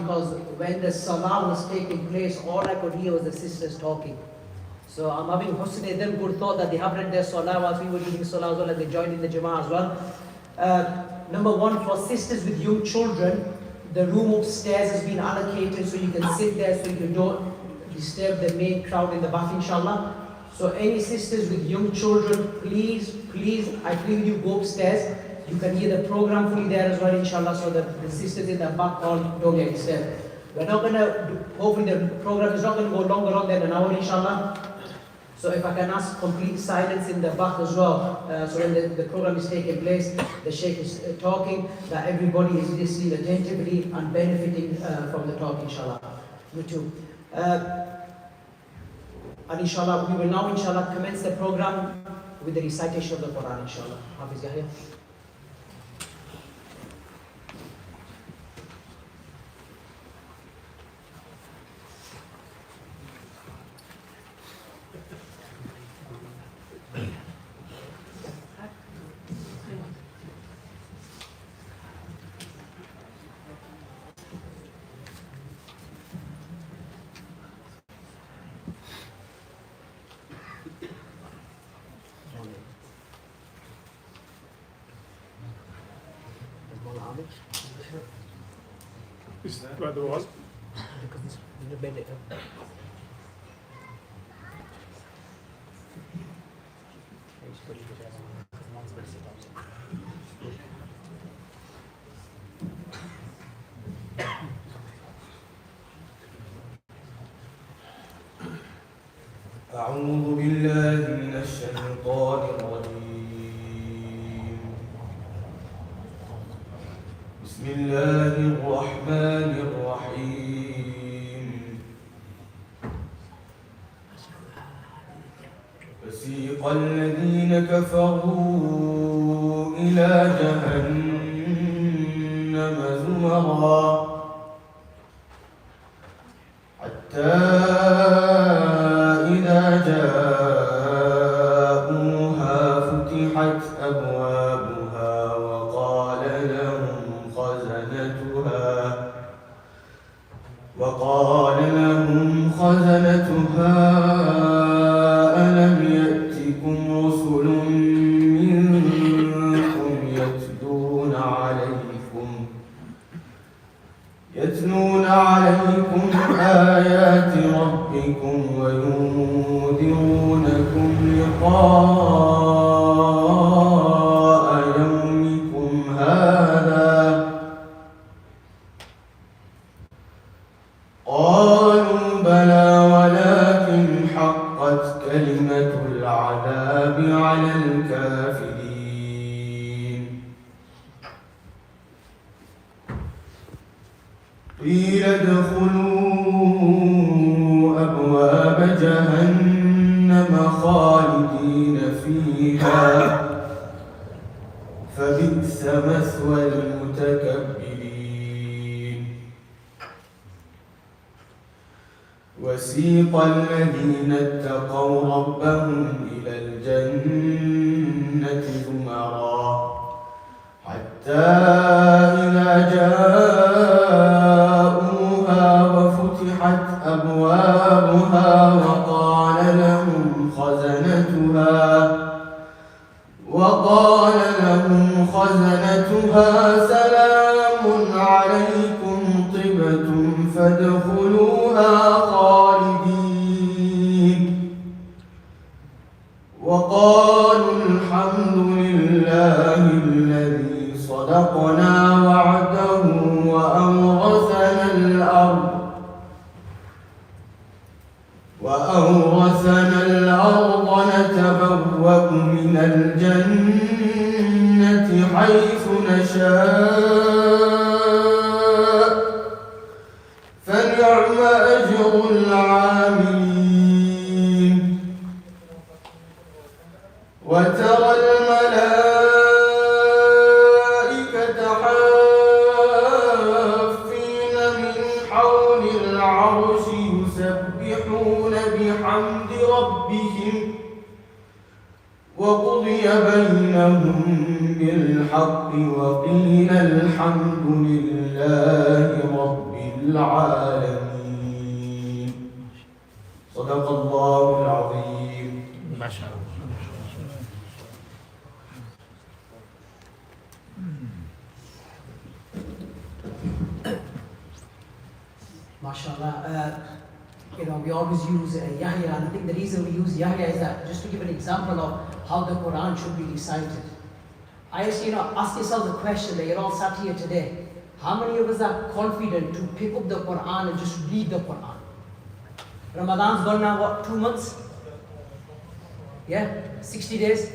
because when the salah was taking place, all I could hear was the sisters talking. So I'm having husn them good thought that they have read their salah whilst we were reading salah as well, and they joined in the jama'ah as well. Number one, for sisters with young children, the room upstairs has been allocated so you can sit there so you don't disturb the main crowd in the back, inshallah. So any sisters with young children, please, I plead you, go upstairs. You can hear the program fully there as well, inshallah, so that the sisters in the back hall don't get disturbed. We're not going to, hopefully the program is not going to go longer than an hour, inshallah. So if I can ask complete silence in the back as well, so when the program is taking place, the Sheikh is talking, that everybody is listening attentively and benefiting from the talk, inshallah. You too. And inshallah, we will now, inshallah, commence the program with the recitation of the Quran, inshallah. Hafez Yahya. Is that where there was? Because it's in the bed. أعوذ بالله من الشيطان الرجيم. بسم الله الرحمن الرحيم. فسيق الذين كفروا إلى جهنم زمرا حتى إذا جاءوها فتحت أبوابها وقال لهم خزنتها ألم يأتكم رسل منكم يتلون عليكم آيات ربكم وينذرونكم لقاء يومكم هذا قالوا بلى ولكن حقت كلمة العذاب على الكافرين. قيل ادخلوا أبواب جهنم خالدين فيها فبئس مثوى المتكبرين. وسيق الذين اتقوا ربهم إلى الجنة زمرا حتى إذا جاءوها وفتحت أبوابها وقال لهم خزنتها سلام عليكم طبتم فادخلوها خالدين. وقالوا الحمد لله الذي صدقنا وعده وأورثنا الأرض نتبوأ من الجنة حيث نشاء فنعم أجر العاملين. وترى الملائكة حافين من حول العرش يسبحون بحمد ربهم وقضي بينهم بالحق وقيل الحمد لله رب العالمين صدق الله العظيم. ما شاء الله. MashaAllah, we always use Yahya, and I think the reason we use Yahya is that just to give an example of how the Quran should be recited. I ask ask yourself the question that you're all sat here today. How many of us are confident to pick up the Quran and just read the Quran? Ramadan's gone now, what, 2 months? Yeah, 60 days.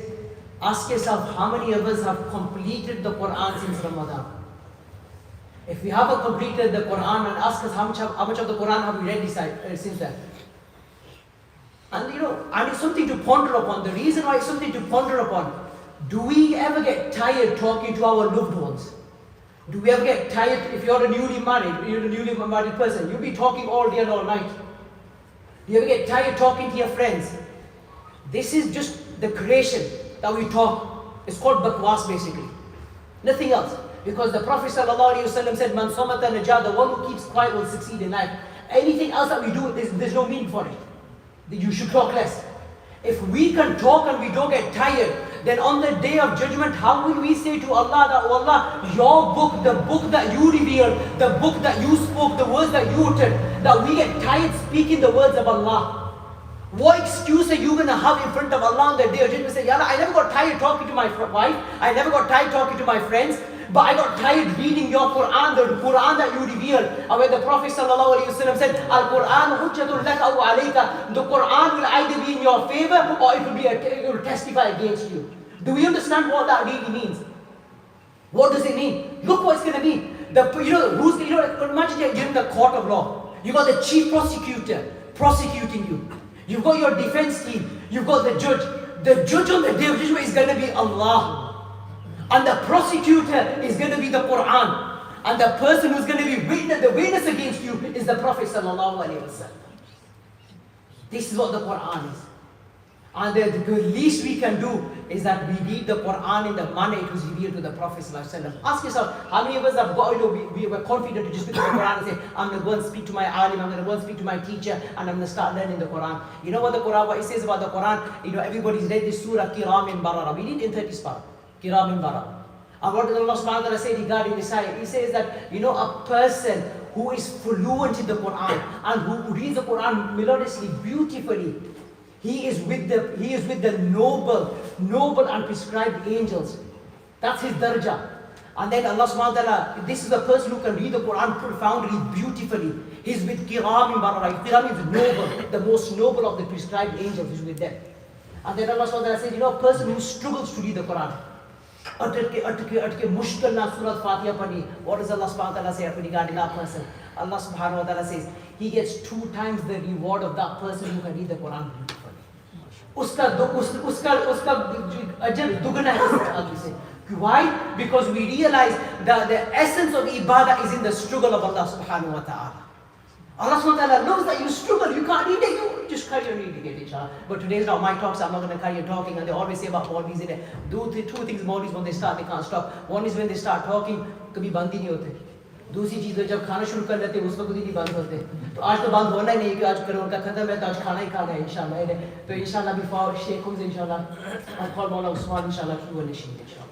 Ask yourself how many of us have completed the Quran since Ramadan? If we haven't completed the Quran, and ask us how much of the Quran have we read since then? And and it's something to ponder upon. The reason why it's something to ponder upon, do we ever get tired talking to our loved ones? Do we ever get tired if you're a newly married person? You'll be talking all day and all night. Do you ever get tired talking to your friends? This is just the creation that we talk. It's called bakwas basically. Nothing else. Because the Prophet ﷺ said, Man samata najah, the one who keeps quiet will succeed in life. Anything else that we do, there's no meaning for it. You should talk less. If we can talk and we don't get tired, then on the day of judgment, how will we say to Allah that, oh Allah, your book, the book that you revealed, the book that you spoke, the words that you uttered, that we get tired speaking the words of Allah? What excuse are you going to have in front of Allah on the day of judgment? Say, Ya Allah, I never got tired talking to my wife, I never got tired talking to my friends, but I got tired reading your Quran, the Quran that you revealed. And when the Prophet ﷺ said, Al-Quran hujjatul laka aw alayka, the Quran will either be in your favor or it will testify against you. Do we understand what that really means? What does it mean? Look what it's going to mean. Imagine you're in the court of law. You got the chief prosecutor prosecuting you. You've got your defense team. You've got the judge. The judge on the day of judgment is going to be Allah. And the prosecutor is going to be the Quran. And the person who's going to be the witness against you is the Prophet ﷺ. This is what the Quran is. And the least we can do is that we read the Quran in the manner it was revealed to the Prophet ﷺ. Ask yourself, how many of us have got, we were confident to just pick up the Quran and say, I'm going to go and speak to my alim, I'm going to go and speak to my teacher, and I'm going to start learning the Quran. You know what the Quran, what it says about the Quran? Everybody's read this surah, Kiramin Barara. We read in 30 parts. Kiramin Barara. And what does Allah subhanahu wa ta'ala say regarding this ayah? He says that, a person who is fluent in the Quran and who reads the Quran melodiously, beautifully, he is with the noble and prescribed angels. That's his darajah. And then Allah subhanahu wa ta'ala, this is the person who can read the Quran profoundly, beautifully. He's with Kiramin Barara. Kiram is noble, the most noble of the prescribed angels is with them. And then Allah subhanahu wa ta'ala says, a person who struggles to read the Quran. Atke mushkil na Surah Fatiha padhi. What does Allah subhanahu wa ta'ala say regarding that person? Allah subhanahu wa ta'ala says, he gets 2 times the reward of that person who can read the Quran beautifully. Uska ajr dugna hai. Why? Because we realize that the essence of ibadah is in the struggle of Allah subhanahu wa ta'ala. Allah subhanahu wa ta'ala knows that you struggle, you can't read it, you just carry on reading it, inshallah. But today's not my talk, so I'm not going to carry on talking. And they always say about Maulvis in it. 2 things Maulvis when they start, they can't stop. One is when they start talking, kabhi band hi nahi hote. दूसरी चीज है जब खाना शुरू कर लेते हैं उस वक्त ही बंद होते तो आज तो बंद होना ही नहीं कि आज करोड़ का खत्म है तो आज खाना ही खाना है इंशाल्लाह तो इंशाल्लाह before Sheikh comes inshallah I'll call Maula Usman inshallah to do a nasheed inshallah.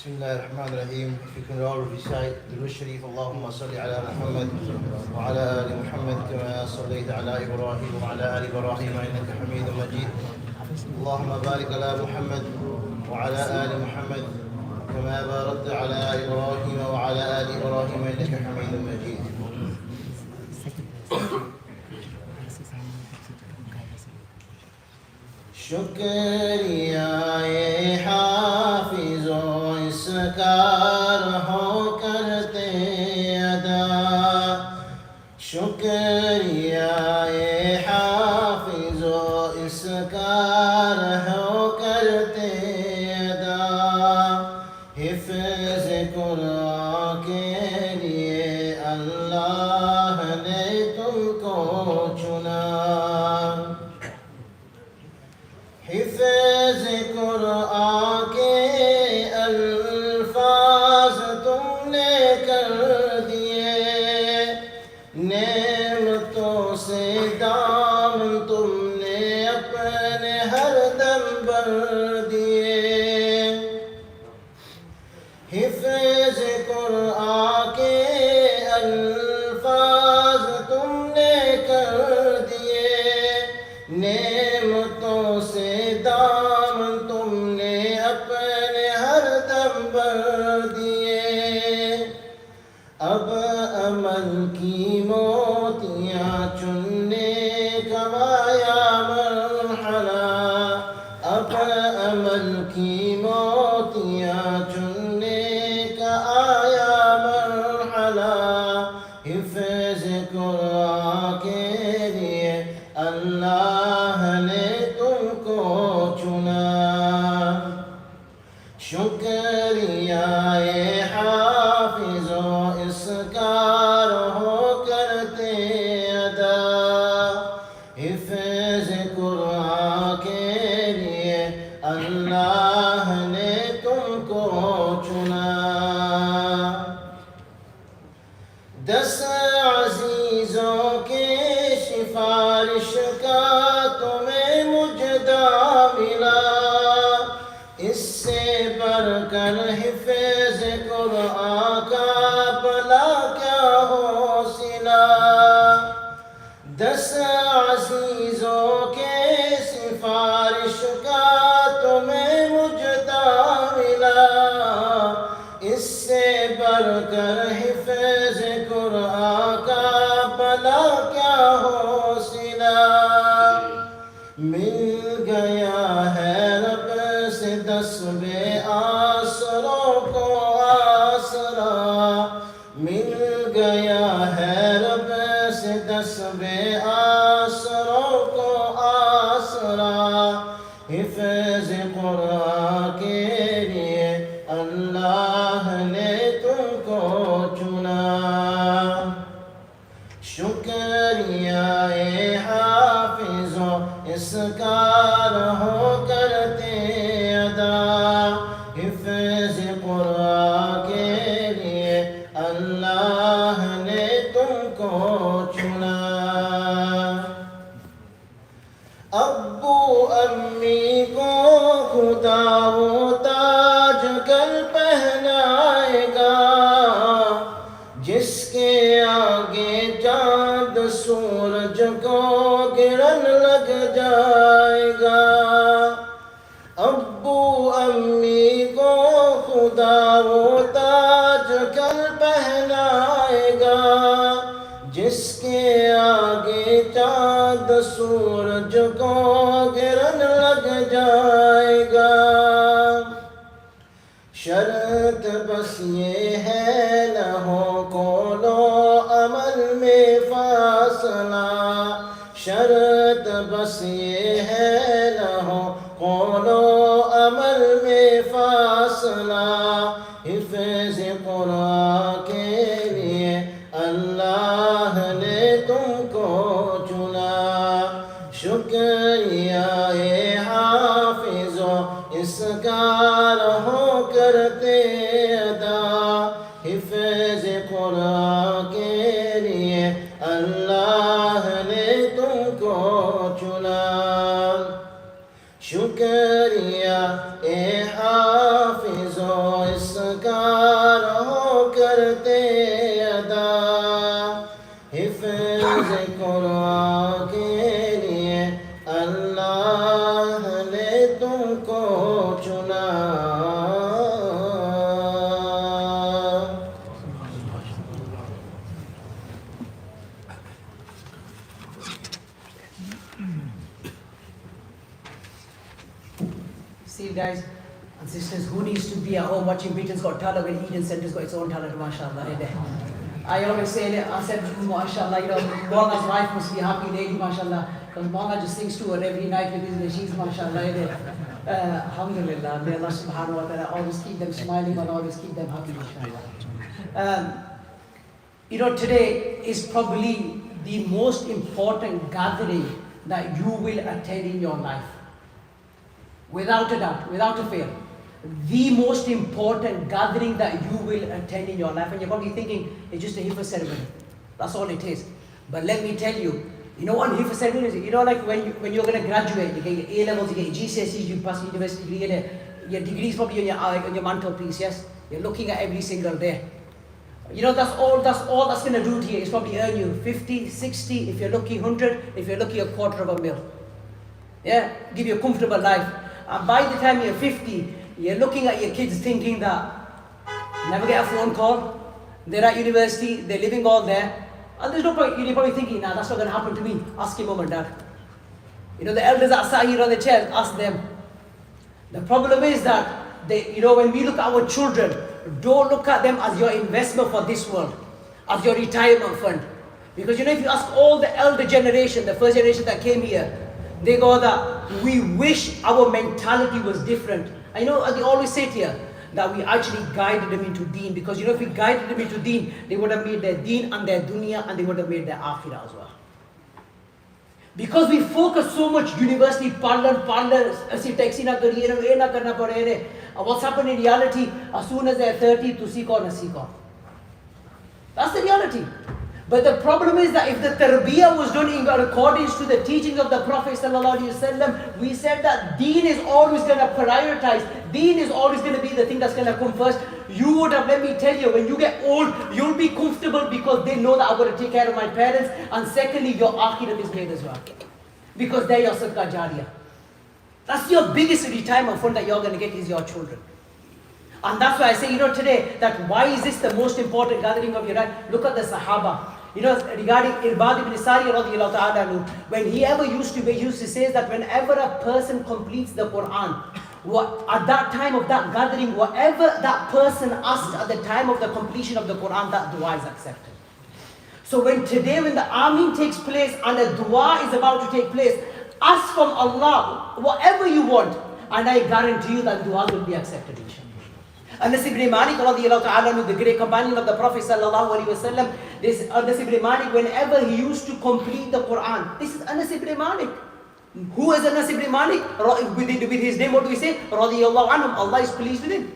Bismillahirrahmanirrahim. If you can all recite the Durood Sharif, Allahumma salli ala Muhammad wa ala ali Muhammad kama sallaita ala Ibrahim wa ala ali Ibrahim innaka Hamidum Majid. Allahumma barik ala Muhammad wa ala ali Muhammad kama barakta ala Ibrahim wa ala ali Ibrahim innaka Hamidum Majid. Shukriya ya Hafiz کار ہو کرتے ادا شکریہ اے حافظ اس کار ہو کرتے ادا حفظ قرآن کے لیے اللہ نے تم کو چنا حفظ قرآن کے الفاظ تم نے کر دیے نعمتوں سے دامن تم نے اپنے ہر دم بھر دیے حفظ قرآن کے الفاظ تم نے کر دیے نعمتوں سے دامن تم نے اپنے ہر دم بھر دیے اب عمل کی موتیاں چننے کا آیا مرحلہ اب عمل کی موتیاں چننے کا آیا مرحلہ حفظ قرآن کے لیے اللہ نے تم کو چنا شکریہ اے حافظ اس کار ہو کرتے ادا حفظ قرآن کے لیے اللہ نے تم کو چنا 10 عزیزوں کے سفارش کا تمہیں مجدہ ملا اس سے بڑھ کر حفظ قرآن کا بھلا کیا حوصلہ 10 عزیزوں کے سفارش کا تمہیں مجدہ ملا اس سے بڑھ کر حفظ قرآن کا بھلا کیا حوصلہ مل گیا ہے رب سے 10 بے آسروں کو آسرا مل گیا ہے رب سے 10 بے آسروں کو آسرا حفظ قرآن کے لیے اللہ نے تم کو چنا شکریہ اے حافظ اس کار ہو کرتے ادا حفظ قرآن کے لیے اللہ نے تم کو چنا ابو امی کو خدا وہ تاج کر پہنائے گا جس کے آگے چاند سورج کو گرن لگ جائے گا ابو امی کو خدا وہ تاج کر پہنائے گا جس کے آگے چاند سورج کو گرن لگ جائے گا شرط بس یہ ہے نہ ہو قولو عمل میں فاصلہ شرط بس یہ ہے نہ ہو قولو عمل میں فاصلہ حفظ قرآن کے لیے اللہ نے تم کو چنا شکریہ اے حافظ اس کار ہو کرتے ادا حفظ قرآن کے لیے اللہ نے تم کو چنا شکریہ اے حافظ اس کار ہو کرتے ادا حفظ قرآن کے لیے اللہ نے تم کو چنا See guys, And sisters, who needs to be at home watching Britain's Got Talent when Eden Centre's got its own talent, mashallah. I always say, I said, mashallah, Mawla's wife must be a happy lady, mashallah, because Mawla just sings to her every night with his machines, mashallah. Alhamdulillah, may Allah subhanahu wa ta'ala always keep them smiling and always keep them happy, inshallah. Today is probably the most important gathering that you will attend in your life. Without a doubt, without a fail. The most important gathering that you will attend in your life. And you're probably thinking, it's just a Hifz ceremony. That's all it is. But let me tell you, what Hifz ceremony is? Like when you're going to graduate, you get your A-levels, you get your GCSEs, you pass university, you get your degrees probably on your mantelpiece, yes? You're looking at every single day. That's all that's going to do to you is probably earn you 50, 60, if you're lucky 100, if you're lucky $250,000. Yeah? Give you a comfortable life. And by the time you're 50, you're looking at your kids thinking that never get a phone call, they're at university, they're living all there, and there's no point, you're probably thinking, nah, that's not going to happen to me, ask your mom and dad. The elders that sat here on the chairs, ask them. The problem is that, when we look at our children, don't look at them as your investment for this world, as your retirement fund. Because if you ask all the elder generation, the first generation that came here, they go that we wish our mentality was different. I know they always say to you that we actually guided them into deen, because if we guided them into deen, they would have made their deen and their dunya, and they would have made their akhirah as well. Because we focus so much, university, parlor, taxi na kariye, na karna padere. What's happened in reality, as soon as they're 30, to seek or na seek on. That's the reality. But the problem is that if the tarbiyah was done in accordance to the teachings of the Prophet ﷺ, we said that deen is always going to prioritize. Deen is always going to be the thing that's going to come first. You would have, let me tell you, when you get old, you'll be comfortable because they know that I'm going to take care of my parents. And secondly, your akhirah is made as well. Because they're your sadaqah jariyah. That's your biggest retirement fund that you're going to get is your children. And that's why I say, today, that why is this the most important gathering of your life? Look at the Sahaba. Regarding Irbad ibn Sari radiyallahu ta'ala, when he used to say that whenever a person completes the Quran, at that time of that gathering, whatever that person asked at the time of the completion of the Quran, that dua is accepted. So when the Ameen takes place and a dua is about to take place, ask from Allah whatever you want, and I guarantee you that dua will be accepted, inshallah. Anas ibn Malik radiyallahu ta'ala, the great companion of the Prophet sallallahu alaihi wasallam, this Anas ibn Malik, whenever he used to complete the Quran, this is Anas ibn Malik. Who is Anas ibn Malik? With his name, what do we say? Radiyallahu anhum, Allah is pleased with him.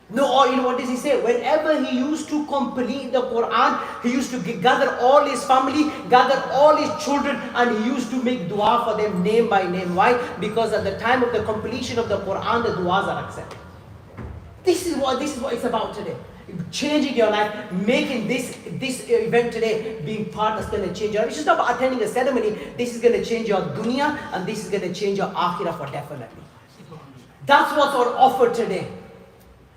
No, or what does he say? Whenever he used to complete the Quran, he used to gather all his family, gather all his children, and he used to make dua for them name by name. Why? Because at the time of the completion of the Quran, the duas are accepted. This is what it's about today. Changing your life, making this event today being part that's going to change your life. It's just not about attending a ceremony. This is going to change your dunya, and this is going to change your akhirah for definitely. That's what's on offer today.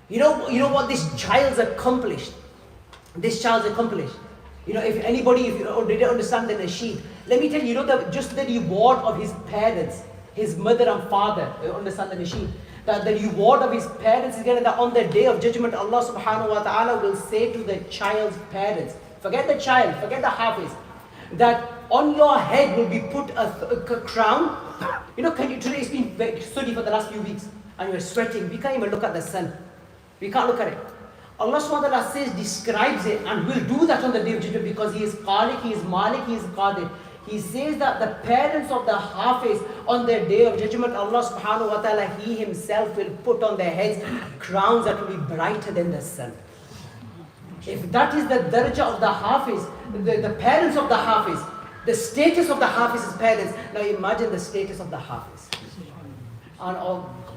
You know what this child's accomplished. This child's accomplished. If you didn't understand the nasheed, let me tell you, just the reward of his parents, his mother and father, understand the nasheed. That the reward of his parents is that on the day of judgment, Allah subhanahu wa ta'ala will say to the child's parents, forget the child, forget the hafiz, that on your head will be put a crown. Today it's been very sunny for the last few weeks, and you're sweating. We can't even look at the sun. We can't look at it. Allah subhanahu wa ta'ala says, describes it, and will do that on the day of judgment because He is Khaliq, He is Malik, He is Qadir. He says that the parents of the Hafiz on their day of judgment, Allah subhanahu wa ta'ala, He Himself will put on their heads crowns that will be brighter than the sun. If that is the darajah of the Hafiz, the parents of the Hafiz, the status of the Hafiz's parents, now imagine the status of the Hafiz. And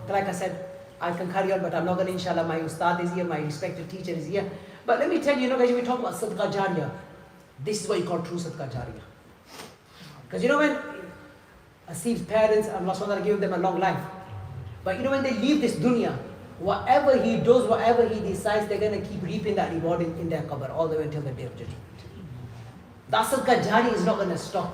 like I said, I can carry on, but I'm not going to, inshallah, my ustad is here, my respected teacher is here. But let me tell you, guys, we talk about sadaqah jariyah. This is what you call true sadaqah jariyah. Because when Asif's parents, Allah subhanahu wa ta'ala gave them a long life. But when they leave this dunya, whatever he does, whatever he decides, they're going to keep reaping that reward in their qabr all the way until the day of judgment. That sadaqah jariyah is not going to stop.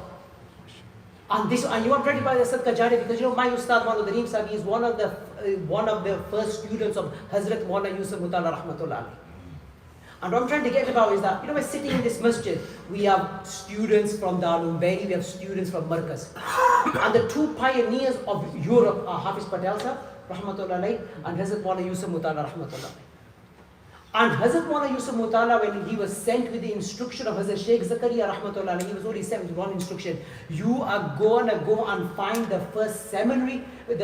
And you are ready by the Sadqa Jariyah, because my Ustad Maulana Raheem Sahib is one of the first students of Hazrat Maulana Yusuf Mutala Rahmatullah. And what I'm trying to get about is that, we're sitting in this masjid, we have students from Darul Bari, we have students from Markaz. And the two pioneers of Europe are Hafiz Patel Sahib, Rahmatullah, and Hazrat Maulana Yusuf Mutala Rahmatullah. And Hazrat Maulana Yusuf Mutala, when he was sent with the instruction of Hazrat Sheikh Zakaria Rahmatullah, he was only sent with one instruction: you are going to go and find the first seminary of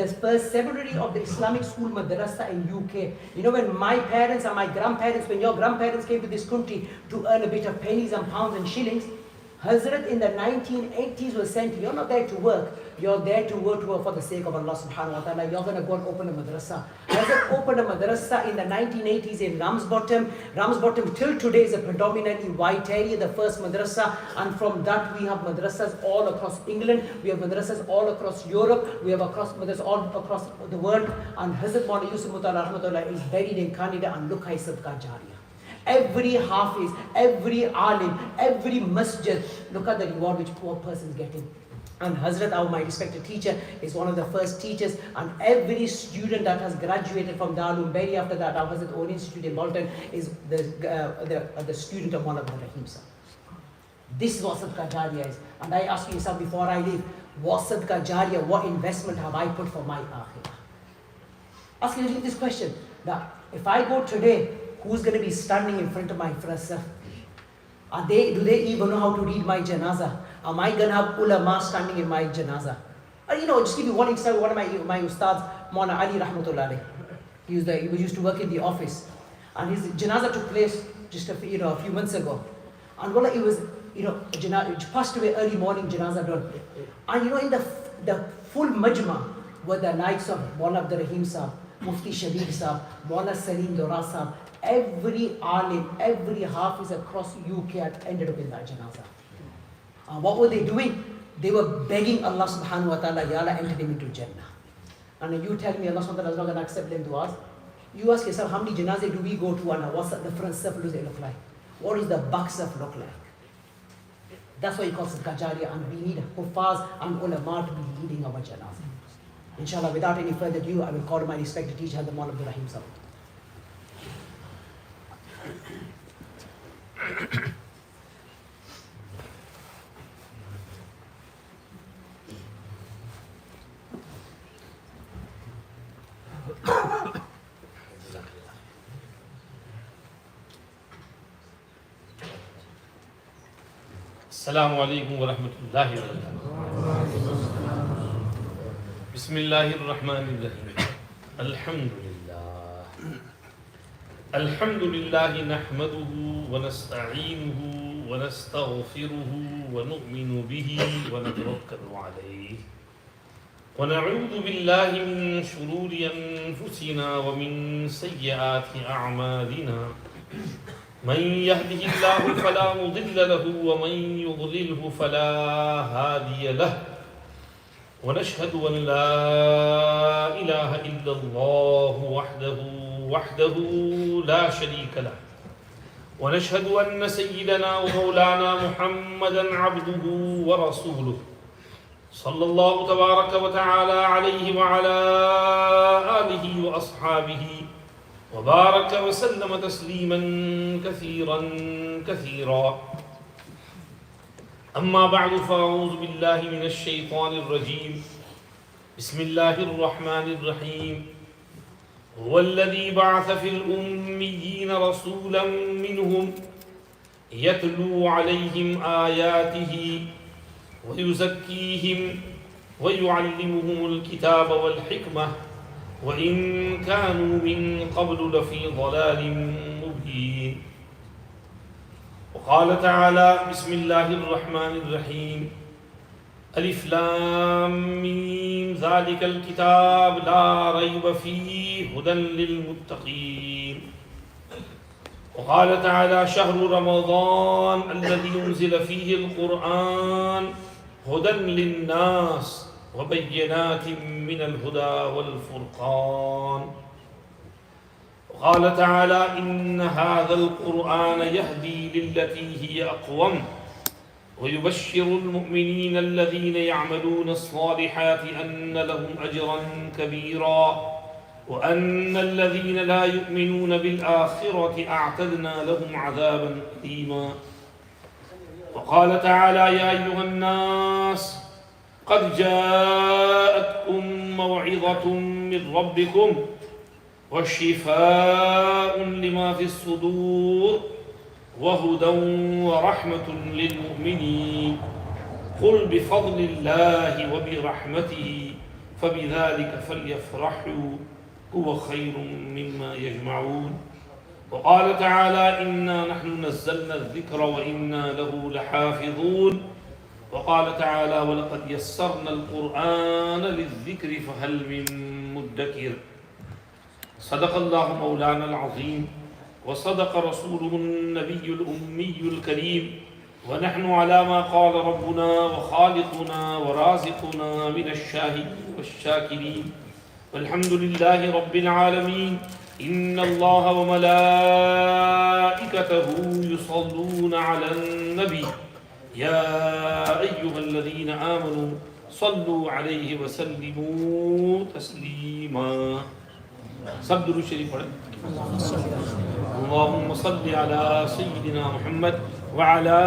the Islamic school madrasa in UK. When my parents and my grandparents, when your grandparents came to this country to earn a bit of pennies and pounds and shillings, Hazrat in the 1980s was sent. You're not there to work. You're there to work for the sake of Allah subhanahu wa ta'ala. You're going to go and open a madrasa. Hazrat opened a madrasa in the 1980s in Ramsbottom. Ramsbottom till today is a predominantly white area, the first madrasa. And from that we have madrasas all across England. We have madrasas all across Europe. We have madrasas all across the world. And Hazrat Maulana Yusuf Mutala Rahmatullah is buried in Canada, and look, I Sadqa Jariyah. Every Hafiz, every Alim, every Masjid, look at the reward which poor person is getting. And Hazrat, my respected teacher, is one of the first teachers, and every student that has graduated from Darul Bari after that, our Hazrat own institute in Bolton, is the student of one of the Raheem Sahib. This is what Sadqa Jariyah is. And I ask yourself before I leave, what Sadqa Jariyah, what investment have I put for my akhirah? Ask yourself this question, that if I go today, who's going to be standing in front of my first self? Do they even know how to read my janazah? Am I going to have ulama standing in my janazah? Just give you one example. One of my ustads, Maulana Ali Rahmatullah, he used to work in the office, and his janazah took place just a few months ago. And it was, it passed away early morning, janazah done. And in the full majma were the likes of Maulana Abdul Rahim Sahib, Mufti Shabir Sahib, Maulana Salim Dora Sahib. Every alim, every hafiz across UK had ended up in that janazah. What were they doing? They were begging Allah subhanahu wa ta'ala, Ya Allah, enter them into Jannah. And you tell me Allah subhanahu wa ta'ala is not going to accept them to us. You ask yourself, how many janazah do we go to, and what's the front stuff does it look like? What does the back stuff look like? That's why he calls it Sadqa Jariyah, and we need Hufaz and ulama to be leading our janazah. Inshallah, without any further ado, I will call my respected teacher, the Maulana Abdul Rahim Sahib. Assalamu alaikum wa rahmatullahi wa barakatuh. Bismillahir Rahmanir Rahim. Alhamdulillah. Alhamdulillah nahmaduhu wa nasta'inuhu wa nastaghfiruhu wa nu'minu bihi wa natawakkalu alayhi. Wa na'udhu billahi min shururi anfusina wa min sayyiati a'malina. من يهده الله فلا مضل له ومن يضلله فلا هادي له ونشهد أن لا إله إلا الله وحده لا شريك له ونشهد أن سيدنا ومولانا محمدا عبده ورسوله صلى الله تبارك وتعالى عليه وعلى آله وأصحابه وبارك وسلم تسليما كثيرا أما بعد فأعوذ بالله من الشيطان الرجيم بسم الله الرحمن الرحيم هو الذي بعث في الأميين رسولا منهم يتلو عليهم آياته ويزكيهم ويعلمهم الكتاب والحكمة وإن كانوا من قبل لفي ضلال مبين وقال تعالى بسم الله الرحمن الرحيم ألف لام ميم ذلك الكتاب لا ريب فيه هدى للمتقين وقال تعالى شهر رمضان الذي أنزل فيه القرآن هدى للناس وبينات من الهدى والفرقان وقال تعالى إن هذا القرآن يهدي للتي هي أقوم ويبشر المؤمنين الذين يعملون الصالحات أن لهم أجرا كبيرا وأن الذين لا يؤمنون بالآخرة أعتدنا لهم عذابا أليما. وقال تعالى يا أيها الناس قد جاءتكم موعظة من ربكم وشفاء لما في الصدور وهدى ورحمة للمؤمنين. قل بفضل الله وبرحمته فبذلك فليفرحوا هو خير مما يجمعون. وقال تعالى إنا نحن نزلنا الذكر وإنا له لحافظون. وقال تعالى ولقد يسرنا القرآن للذكر فهل من مدكر. صدق الله مولانا العظيم وصدق رسوله النبي الأمي الكريم ونحن على ما قال ربنا وخالقنا ورازقنا من الشاهدين والشاكرين والحمد لله رب العالمين. إن الله وملائكته يصلون على النبي يا أيها الذين آمنوا صلوا عليه وسلموا تسليما. سب درود شریف پڑھیں. اللهم صل على سيدنا محمد وعلى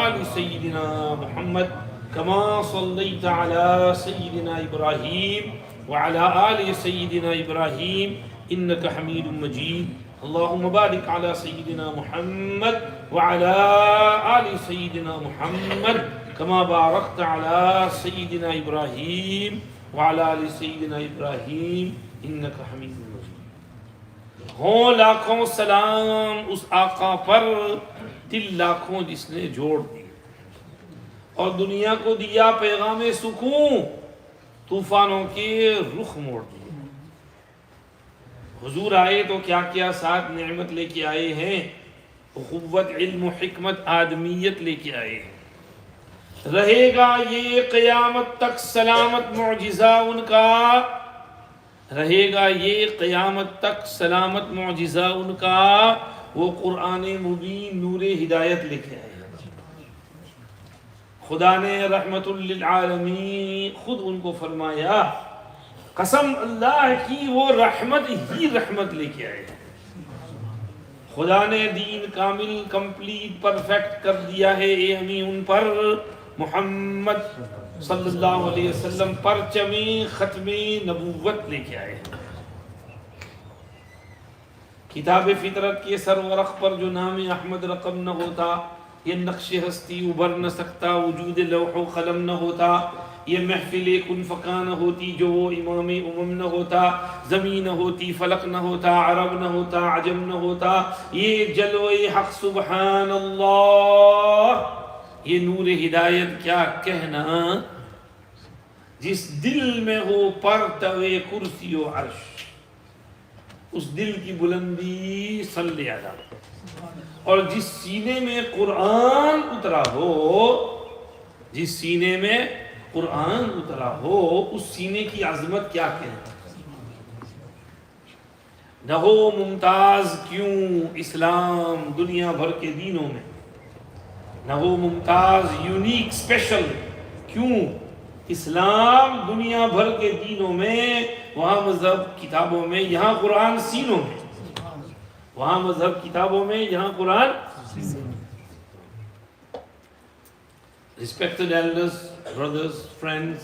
آل سيدنا محمد كما صليت على سيدنا إبراهيم وعلى آل سيدنا إبراهيم إنك حميد مجيد. اللهم بارك على سيدنا محمد وعلى آل سيدنا محمد كما باركت على سيدنا إبراهيم وعلى آل سيدنا إبراهيم إنك حميد مجيد. ہوں لاکھوں سلام اس آقا پر دل لاکھوں جس نے جوڑ دی اور دنیا کو دیا پیغام سکون طوفانوں کے رخ موڑ دیے. حضور آئے تو کیا کیا ساتھ نعمت لے کے آئے ہیں. قوت علم و حکمت آدمیت لے کے آئے ہیں. رہے گا یہ قیامت تک سلامت معجزہ ان کا. رہے گا یہ قیامت تک سلامت معجزہ ان کا. وہ قرآن مبین نور ہدایت لے کے آئے. خدا نے رحمت للعالمین خود ان کو فرمایا قسم اللہ کی وہ رحمت ہی رحمت لے کے آئے. خدا نے دین کامل کمپلیٹ پرفیکٹ کر دیا ہے اے ہمیں ان پر محمد صلی اللہ علیہ وسلم پرچم ختم نبوت لے کے آئے. کتاب فطرت کے سرورق پر جو نام احمد رقم نہ ہوتا یہ نقش ہستی ابھر نہ سکتا وجود لوح و قلم نہ ہوتا یہ محفل کن فکا نہ ہوتی جو وہ امام امم نہ ہوتا زمین نہ ہوتی فلک نہ ہوتا عرب نہ ہوتا عجم نہ ہوتا یہ جلوہ حق سبحان اللہ یہ نور ہدایت کیا کہنا جس دل میں ہو پرتوے کرسی و عرش اس دل کی بلندی صلی علیہ اور جس سینے میں قرآن اترا ہو جس سینے میں قرآن اترا ہو اس سینے کی عظمت کیا کہنا. نہ ہو ممتاز کیوں اسلام دنیا بھر کے دینوں میں نہ ہو ممتاز یونیک اسپیشل کیوں اسلام دنیا بھر کے دینوں میں. وہاں مذہب کتابوں میں یہاں قرآن سینوں میں. وہاں مذہب کتابوں میں یہاں قرآن. Respected elders, brothers, friends,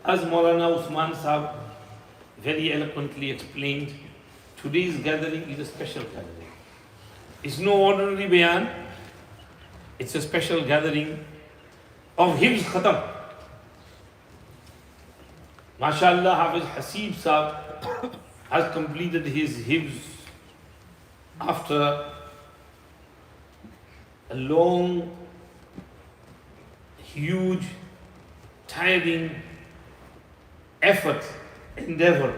as Maulana Usman Sahab very eloquently explained, today's gathering is a special gathering. It's no ordinary bayan. It's a special gathering of Hifz Khatam. MashaAllah, Hafiz Hasib Sahab has completed his Hifz after a long, huge, tiring effort, endeavor.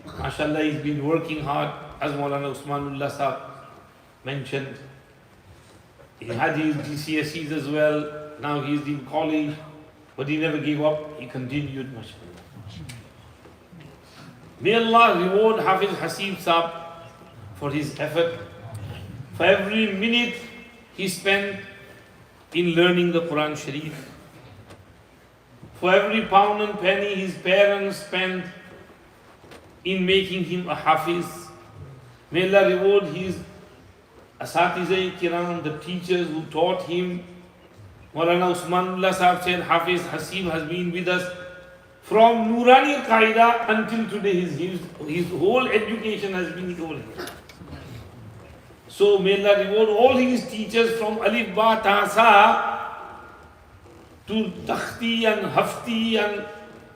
MashaAllah, he's been working hard, as Maulana Usmanullah Sahab mentioned. He had his GCSEs as well, now he's in college, but he never gave up, he continued, MashaAllah. May Allah reward Hafiz Hasib Sahab for his effort, for every minute he spent in learning the Quran Sharif. For every pound and penny his parents spent in making him a Hafiz, may Allah reward his Asatiza Kiram, the teachers who taught him. Maulana Usmanullah Sahab said, Hafiz Hasib has been with us from Nurani Qaida until today. His whole education has been over here. So may Allah reward all his teachers from Alif Ba Tasa to Takhti and Hafti and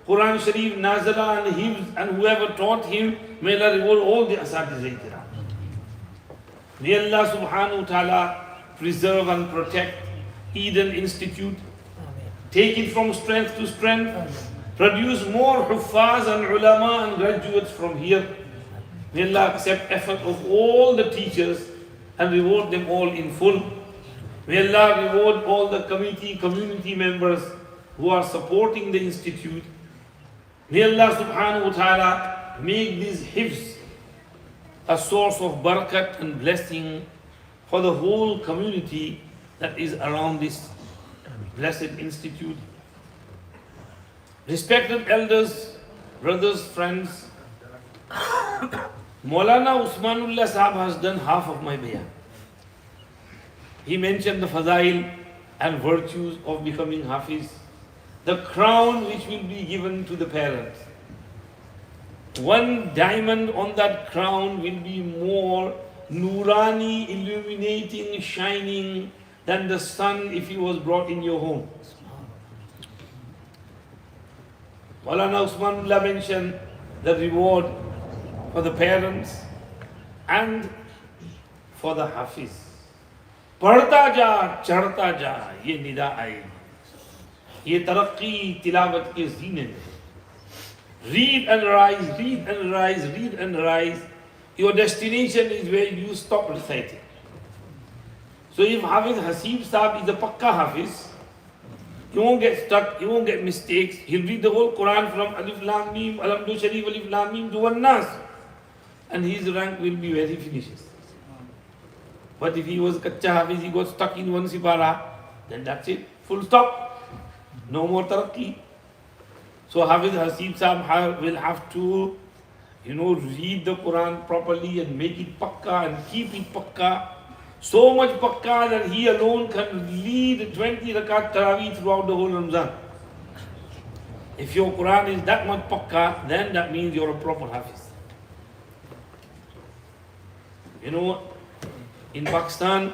Quran Sharif, Nazala and Hifz and whoever taught him. May Allah reward all the Asatiza Kiram. May Allah subhanahu wa ta'ala preserve and protect Eden Institute, take it from strength to strength, produce more Huffaz and Ulama and graduates from here. May Allah accept effort of all the teachers and reward them all in full. May Allah reward all the community members who are supporting the institute. May Allah subhanahu wa ta'ala make this Hifz a source of barakat and blessing for the whole community that is around this blessed institute. Respected elders, brothers, friends, Maulana Usmanullah Sahab has done half of my bayan. He mentioned the fadail and virtues of becoming Hafiz, the crown which will be given to the parents. One diamond on that crown will be more Nurani, illuminating, shining than the sun if he was brought in your home. Maulana Usmanullah mentioned the reward for the parents and for the Hafiz. Padhta ja, chadhta ja, ye nida aaye. Ye taraqqi tilawat ke zine mein. Read and rise, read and rise, read and rise. Your destination is where you stop reciting. So if Hafiz Hasib Sahib is a pakka Hafiz, he won't get stuck, he won't get mistakes. He'll read the whole Quran from Alif Lam Mim, Alhamdu Sharif, Alif Lam Mim to Wan Nas. And his rank will be where he finishes. But if he was Kacha Hafiz, he got stuck in one sipara, then that's it. Full stop. No more taraqqi. So Hafiz Hasib Sahib will have to, read the Quran properly and make it pakka and keep it pakka. So much pakka that he alone can lead 20 rakat Taraweeh throughout the whole Ramzan. If your Quran is that much pakka, then that means you're a proper Hafiz. In Pakistan,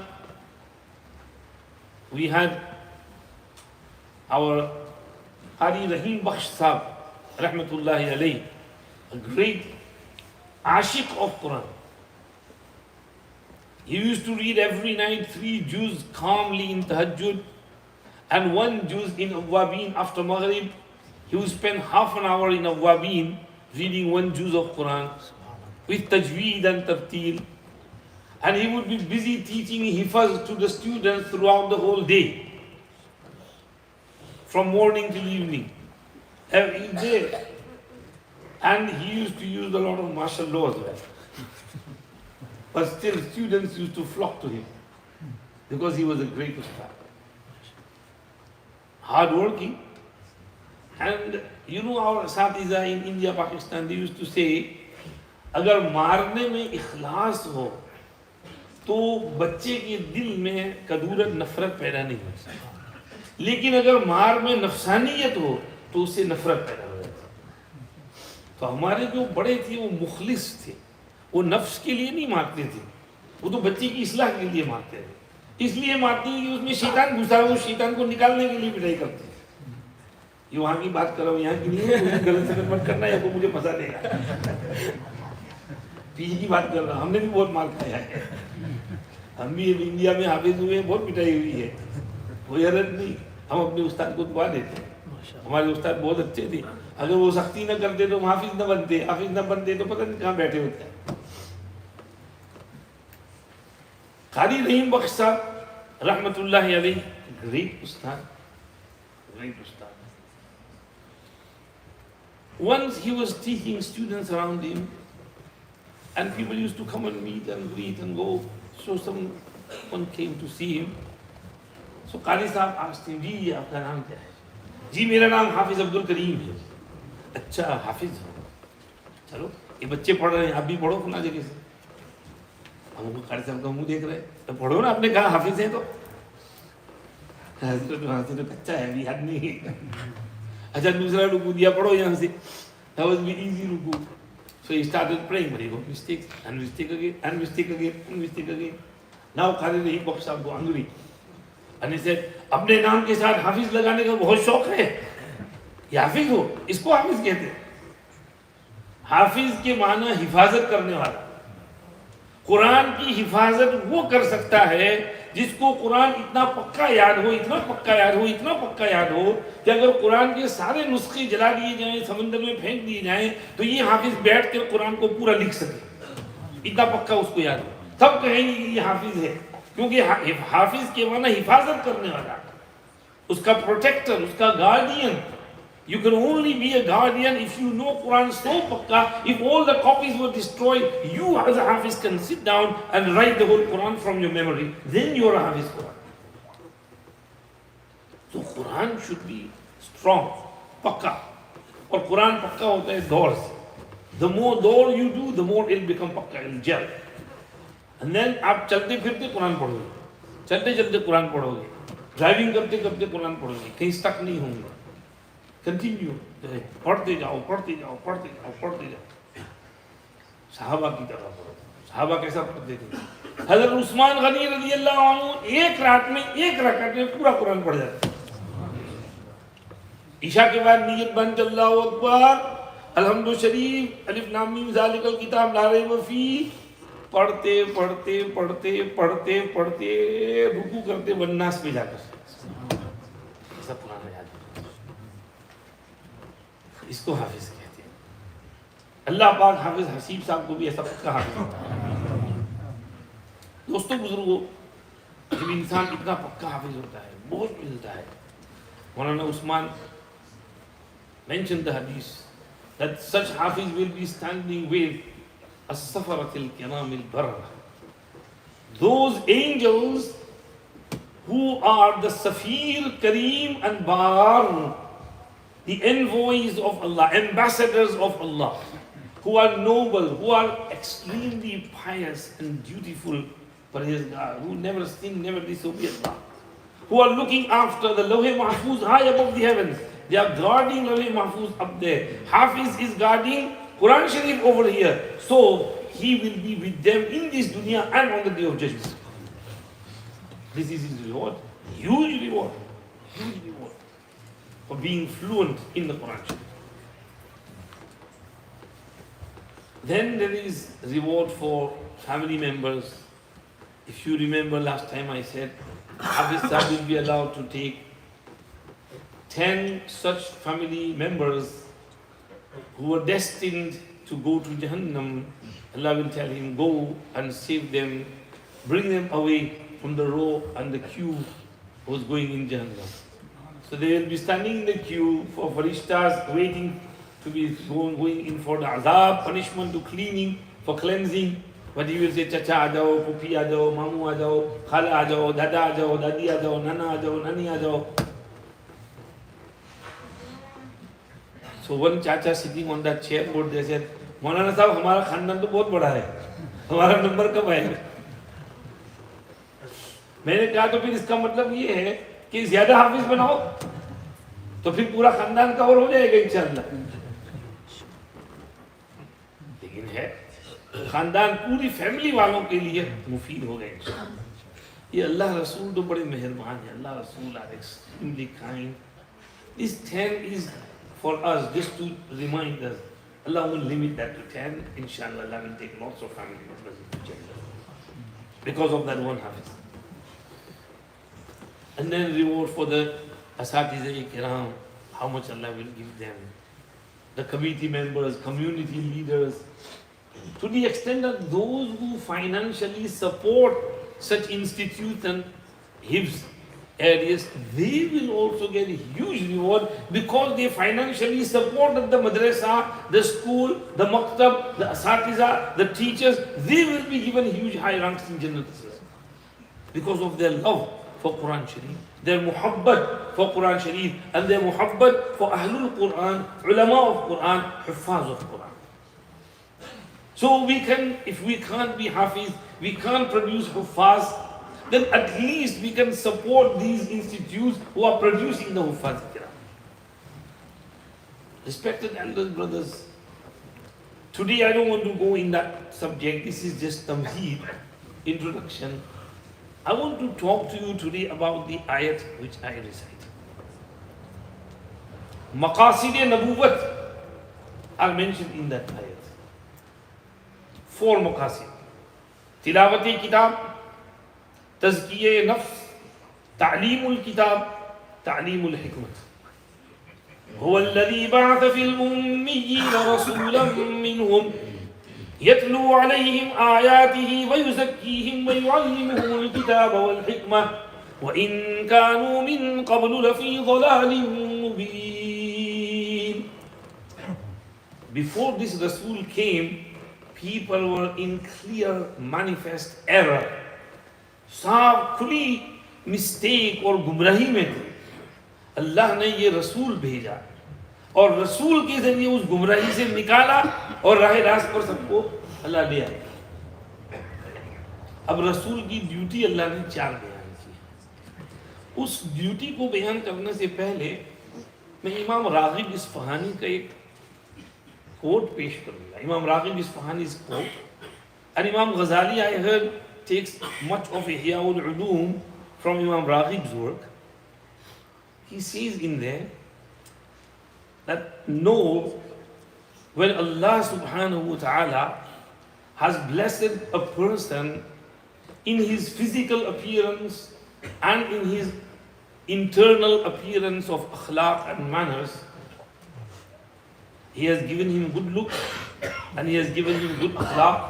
we had our Raheem Sahab, rahmatullahi alayhi, a great ashiq of Quran. He used to read every night 3 juz calmly in tahajjud and 1 juz in Awwabin after Maghrib. He would spend half an hour in Awwabin reading 1 juz of Quran with tajweed and tartil. And he would be busy teaching Hifz to the students throughout the whole day. From morning till evening, every day. And he used to use a lot of martial law as well. But still, students used to flock to him because he was a great ustad. Hard working. And our Asatiza in India, Pakistan, they used to say, अगर मारने में इखलास हो तो बच्चे के दिल में कदूरत नफरत पैदा नहीं हो सकती, लेकिन अगर मार में नफसानियत हो तो उससे नफरत पैदा हो जाती है। तो हमारे जो बड़े थे वो मुखलिस थे, वो नफ्स के लिए नहीं मारते थे, वो तो बच्चे की इस्लाह के लिए मारते थे। इसलिए मारते हैं कि उसमें शैतान घुसा है, वो शैतान को निकालने के लिए पिटाई करते हैं। ये वहाँ की बात कर रहा हूँ, यहाँ की नहीं है, मुझे गलत समझ मत करना या तो मुझे फंसा देगा। पीछे की बात कर रहा हूँ, हमने भी बहुत मार खाया है, हम भी इंडिया में हाफिज हुए हैं, बहुत पिटाई हुई है, कोई हरज नहीं, हम अपने उस्ताद को दुआ देते हैं। हमारे उस्ताद बहुत अच्छे थे, अगर वो सख्ती न करते तो हम हाफिज न बनते, हाफिज न बनते तो पता नहीं कहाँ बैठे होते हैं। कारी रहीम बख्श साहब रहमतुल्लाहि अलैह, great Ustad, great Ustad. Once he was teaching students around him, and people used to come and meet and greet and go. So someone came to see him. سو قاری صاحب آجتے ہیں جی آپ کا نام کیا ہے؟ جی میرا نام حافظ عبد الکریم ہے. اچھا حافظ ہو, چلو یہ بچے پڑھ رہے ہیں آپ بھی پڑھو فلاں جگہ سے. ہم کو قاری صاحب کا منہ دیکھ رہے ہیں تو پڑھو نا, آپ نے کہا حافظ ہیں تو حضرت وہاں سے تو کچا ہے ابھی یاد نہیں ہے. اچھا دوسرا رکوع دیا, پڑھو یہاں سے. That was very easy رکوع. So he started praying, but he got mistakes, and mistake again, and mistake again, and mistake again. Now Khalid Raheem Baksh Sahab go angry. And he said, اپنے نام کے ساتھ حافظ لگانے کا بہت شوق ہے, یہ حافظ ہو, اس کو حافظ کہتے ہیں. حافظ کے معنی حفاظت کرنے والا. قرآن کی حفاظت وہ کر سکتا ہے جس کو قرآن اتنا پکا یاد ہو, اتنا پکا یاد ہو, اتنا پکا یاد ہو کہ اگر قرآن کے سارے نسخے جلا دیے جائیں, سمندر میں پھینک دیے جائیں, تو یہ حافظ بیٹھ کر قرآن کو پورا لکھ سکے. اتنا پکا اس کو یاد ہو. سب کہیں گے کہ یہ حافظ ہے, کیونکہ حافظ کے معنی حفاظت کرنے والا, اس کا پروٹیکٹر, اس کا guardian. You can only be a guardian if you know Quran so pakka. If all the copies were destroyed, you as a Hafiz can sit down and write the whole Quran from your memory. Then you are a Hafiz Quran. So Quran should be strong, pakka. Or Quran pakka hota hai daur se. The more daur you do, the more it will become pakka, it will gel. And then aap chalte phirte Quran padhoge. Chalte chalte Quran padhoge. Driving karte karte Quran padhoge. Kahin stuck nahi honge. Continue پڑھتے جاؤ, پڑھتے جاؤ, پڑھتے جاؤ, پڑھتے جاؤ. صحابہ کی طرح پڑھو. صحابہ کیسا پڑھتے تھے؟ حضرت عثمان غنی رضی اللہ عنہ ایک رات میں, ایک رکعت میں پورا قرآن پڑھ جاتے. عشاء کے بعد نیت بند, اللہ اکبر, الحمد شریف, الف لام میم ذالک الکتاب لا ریب فیہ, پڑھتے پڑھتے پڑھتے پڑھتے پڑھتے رکوع کرتے والناس پہ جا کر. ایسا قرآن ہے. اس کو حافظ کہتے ہیں. اللہ پاک حافظ حسیب صاحب کو بھی ایسا پکا حافظ ہوتا ہے. دوستوں بزرگوں, جب انسان اتنا پکا حافظ ہوتا ہے بہت ملتا ہے. مولانا عثمان mentioned the hadith that such hafiz will be standing with as-safarat al-kiram al-barra, those angels who are the safir, kareem and bar, the envoys of Allah, ambassadors of Allah, who are noble, who are extremely pious and dutiful parhezgar, who never sin, never disobey Allah, who are looking after the Lawh Mahfuz high above the heavens. They are guarding Lawh Mahfuz up there. Hafiz is guarding Quran Sharif over here. So he will be with them in this dunya and on the day of judgment. This is his reward. Huge reward. Huge reward. For being fluent in the Quran Sharif. Then there is reward for family members. If you remember last time I said, Hafiz Sahib will be allowed to take 10 such family members who are destined to go to Jahannam. Allah will tell him, go and save them, bring them away from the row and the queue who's going in Jahannam. So they will be standing in the queue for farishtas, waiting to be going in for the azab, punishment, to cleaning, for cleansing. But he will say, chacha aa jao, pupi aa jao, mamu aa jao, khala aa jao, dada aa jao, dadi aa jao, nana aa jao, nani aa jao. So one chacha sitting on that chair board, they said, Maulana Sahab, हमारा खानदान तो बहुत बड़ा है, हमारा number कब आएगा? मैंने कहा तो फिर इसका मतलब ये है कि ज्यादा हाफिज बनाओ तो फिर पूरा खानदान कवर हो जाएगा इंशाअल्लाह. लेकिन है खानदान पूरी फैमिली वालों के लिए मुफीद हो गए. ये अल्लाह रसूल तो बड़े मेहरबान है. अल्लाह रसूल are extremely kind. This 10 is for us just to remind us. Allah will limit that to 10. Inshallah, Allah will take lots of family members into Jannah because of that one hafiz. And then reward for the Asatiza-e-Kiram, how much Allah will give them. The committee members, community leaders, to the extent that those who financially support such institutes and Hifz areas, they will also get a huge reward because they financially supported the madrasa, the school, the maktab, the asatiza, the teachers. They will be given huge high ranks in Jannah because of their love for Quran Sharif, their muhabbat for Quran Sharif, and their muhabbat for Ahlul Quran, ulama of Quran, Hifz of Quran. So we can, if we can't be Hafiz, we can't produce Hufaz, then at least we can support these institutes who are producing the Hufaz Kiram. Respected elders, brothers, today I don't want to go in that subject. This is just tamheed, introduction. I want to talk to you today about the ayat which I recite. Maqasid-e-Nabuwat are mentioned in that ayat. 4 maqasid. Tilawati-Kitab, Tazkiye-Nafs, Ta'limul-Kitab, Ta'limul-Hikmat. هو الذي بعث في الأميين رسولا منهم يتلو عليهم آياته ويزكيهم ويعلمهم الكتاب والحكمة وإن كانوا من قبل لفي ضلال مبين. Before this Rasul came, people were in clear, manifest error. साफ खुली mistake और गुमराही में थे. अल्लाह ने ये रसूल भेजा और रसूल के जरिए उस गुमराही से निकाला और राह रास्त पर सबको अल्लाह ले आया. अब रसूल की ड्यूटी अल्लाह ने 4 बयान की. उस ड्यूटी को बयान करने से पहले मैं इमाम रागिब इस्फहानी का एक कोट पेश करूंगा. इमाम रागिब इस्फहानी इस coat, and Imam Ghazali, I heard, takes much of Ihya'ul Ulum from Imam Raghib's work. He says in there that know when Allah subhanahu wa ta'ala has blessed a person in his physical appearance and in his internal appearance of akhlaq and manners, He has given him good looks and He has given him good akhlaq,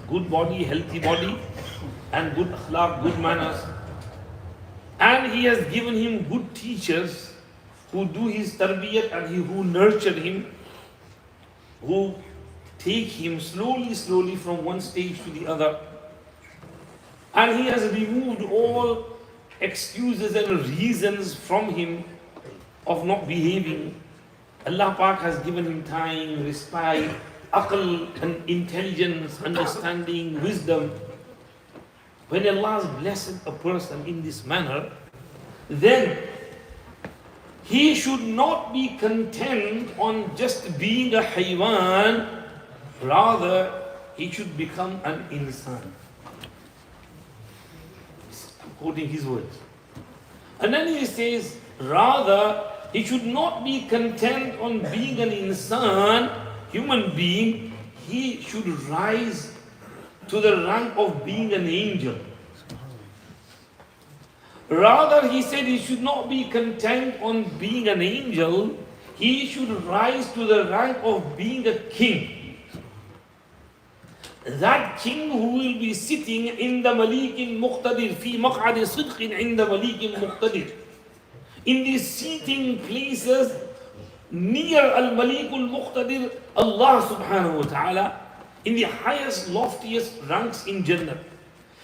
good body, healthy body, and good akhlaq, good manners. And He has given him good teachers who do his tarbiyat and who nurture him, who take him slowly from one stage to the other. And He has removed all excuses and reasons from him of not behaving. Allah Pak has given him time, respite, aql and intelligence, understanding, wisdom. When Allah has blessed a person in this manner, then he should not be content on just being a haywan, rather he should become an insan. I'm quoting his words. And then he says, rather he should not be content on being an insan, human being, he should rise to the rank of being an angel. Rather, he said he should not be content on being an angel, he should rise to the rank of being a king. That king who will be sitting in the Malikin Muqtadir, fi maq'adi sidqin inda Malikin Muqtadir, in these seating places near Al-Malikul Muqtadir, Allah subhanahu wa ta'ala, in the highest, loftiest ranks in Jannah.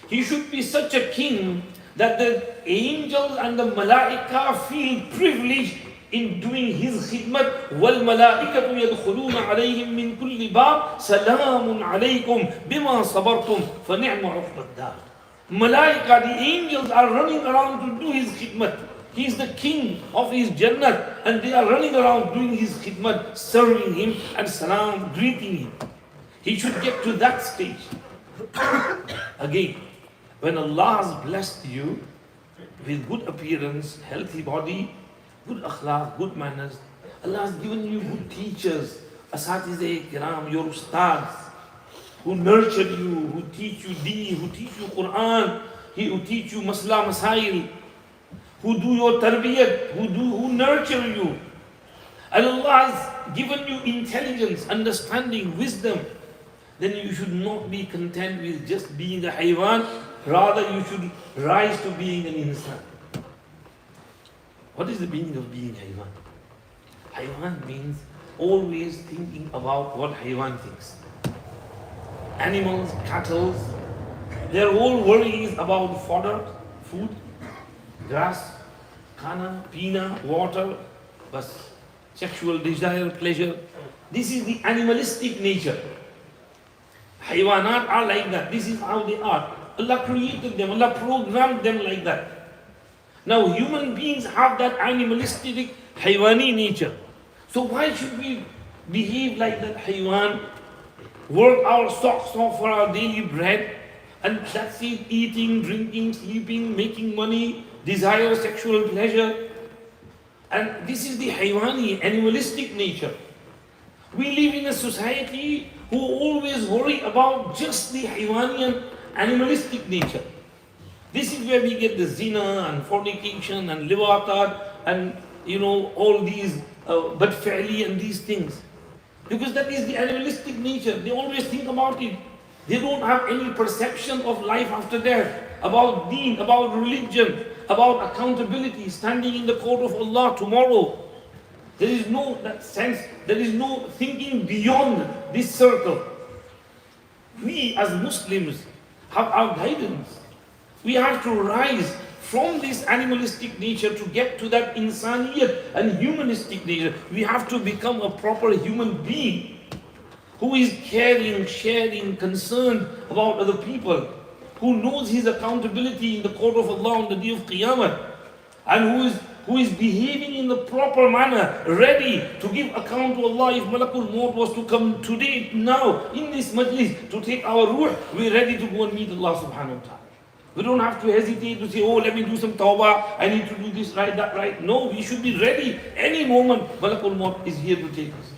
He should be such a king that the angels and the malaika feel privileged in doing his khidmat. وَالْمَلَائِكَةُ يَدْخُلُونَ عَلَيْهِمْ مِنْ كُلِّ بَابٍ سَلَامٌ عَلَيْكُمْ بِمَا صَبَرْتُمْ فَنِعْمَ عُقْبَى الدَّارِ. Malaika, the angels are running around to do his khidmat. He is the king of his Jannah and they are running around doing his khidmat, serving him and salam, greeting him. He should get to that stage. Again, when Allah has blessed you with good appearance, healthy body, good akhlaq, good manners, Allah has given you good teachers, asatize kiram, your ustads, who nurture you, who teach you deen, who teach you Quran, who teach you masla masail, who do your tarbiyat, who nurture you. And Allah has given you intelligence, understanding, wisdom. Then you should not be content with just being a haywan, rather you should rise to being an insan. What is the meaning of being haywan? Haywan means always thinking about what haywan thinks. Animals, cattle, their whole worry is about fodder, food, grass, khana, pina, water, bas, sexual desire, pleasure. This is the animalistic nature. Haywanat are like that. This is how they are. Allah created them. Allah programmed them like that. Now human beings have that animalistic, haywani nature. So why should we behave like that haywan? Work our socks off for our daily bread, and that's it, eating, drinking, sleeping, making money, desire sexual pleasure. And this is the haywani, animalistic nature. We live in a society who always worry about just the haywani and animalistic nature. This is where we get the zina and fornication and liwatat and all these badfa'li and these things. Because that is the animalistic nature. They always think about it. They don't have any perception of life after death, about deen, about religion, about accountability, standing in the court of Allah tomorrow. There is no that sense, there is no thinking beyond this circle. We as Muslims have our guidance. We have to rise from this animalistic nature to get to that insaniyat and humanistic nature. We have to become a proper human being who is caring, sharing, concerned about other people, who knows his accountability in the court of Allah on the day of Qiyamah, and who is behaving in the proper manner, ready to give account to Allah. If Malakul Maut was to come today, now, in this majlis, to take our ruh, we're ready to go and meet Allah subhanahu wa ta'ala. We don't have to hesitate to say, oh, let me do some tawbah, I need to do this right, that right. No, we should be ready. Any moment, Malakul Maut is here to take us.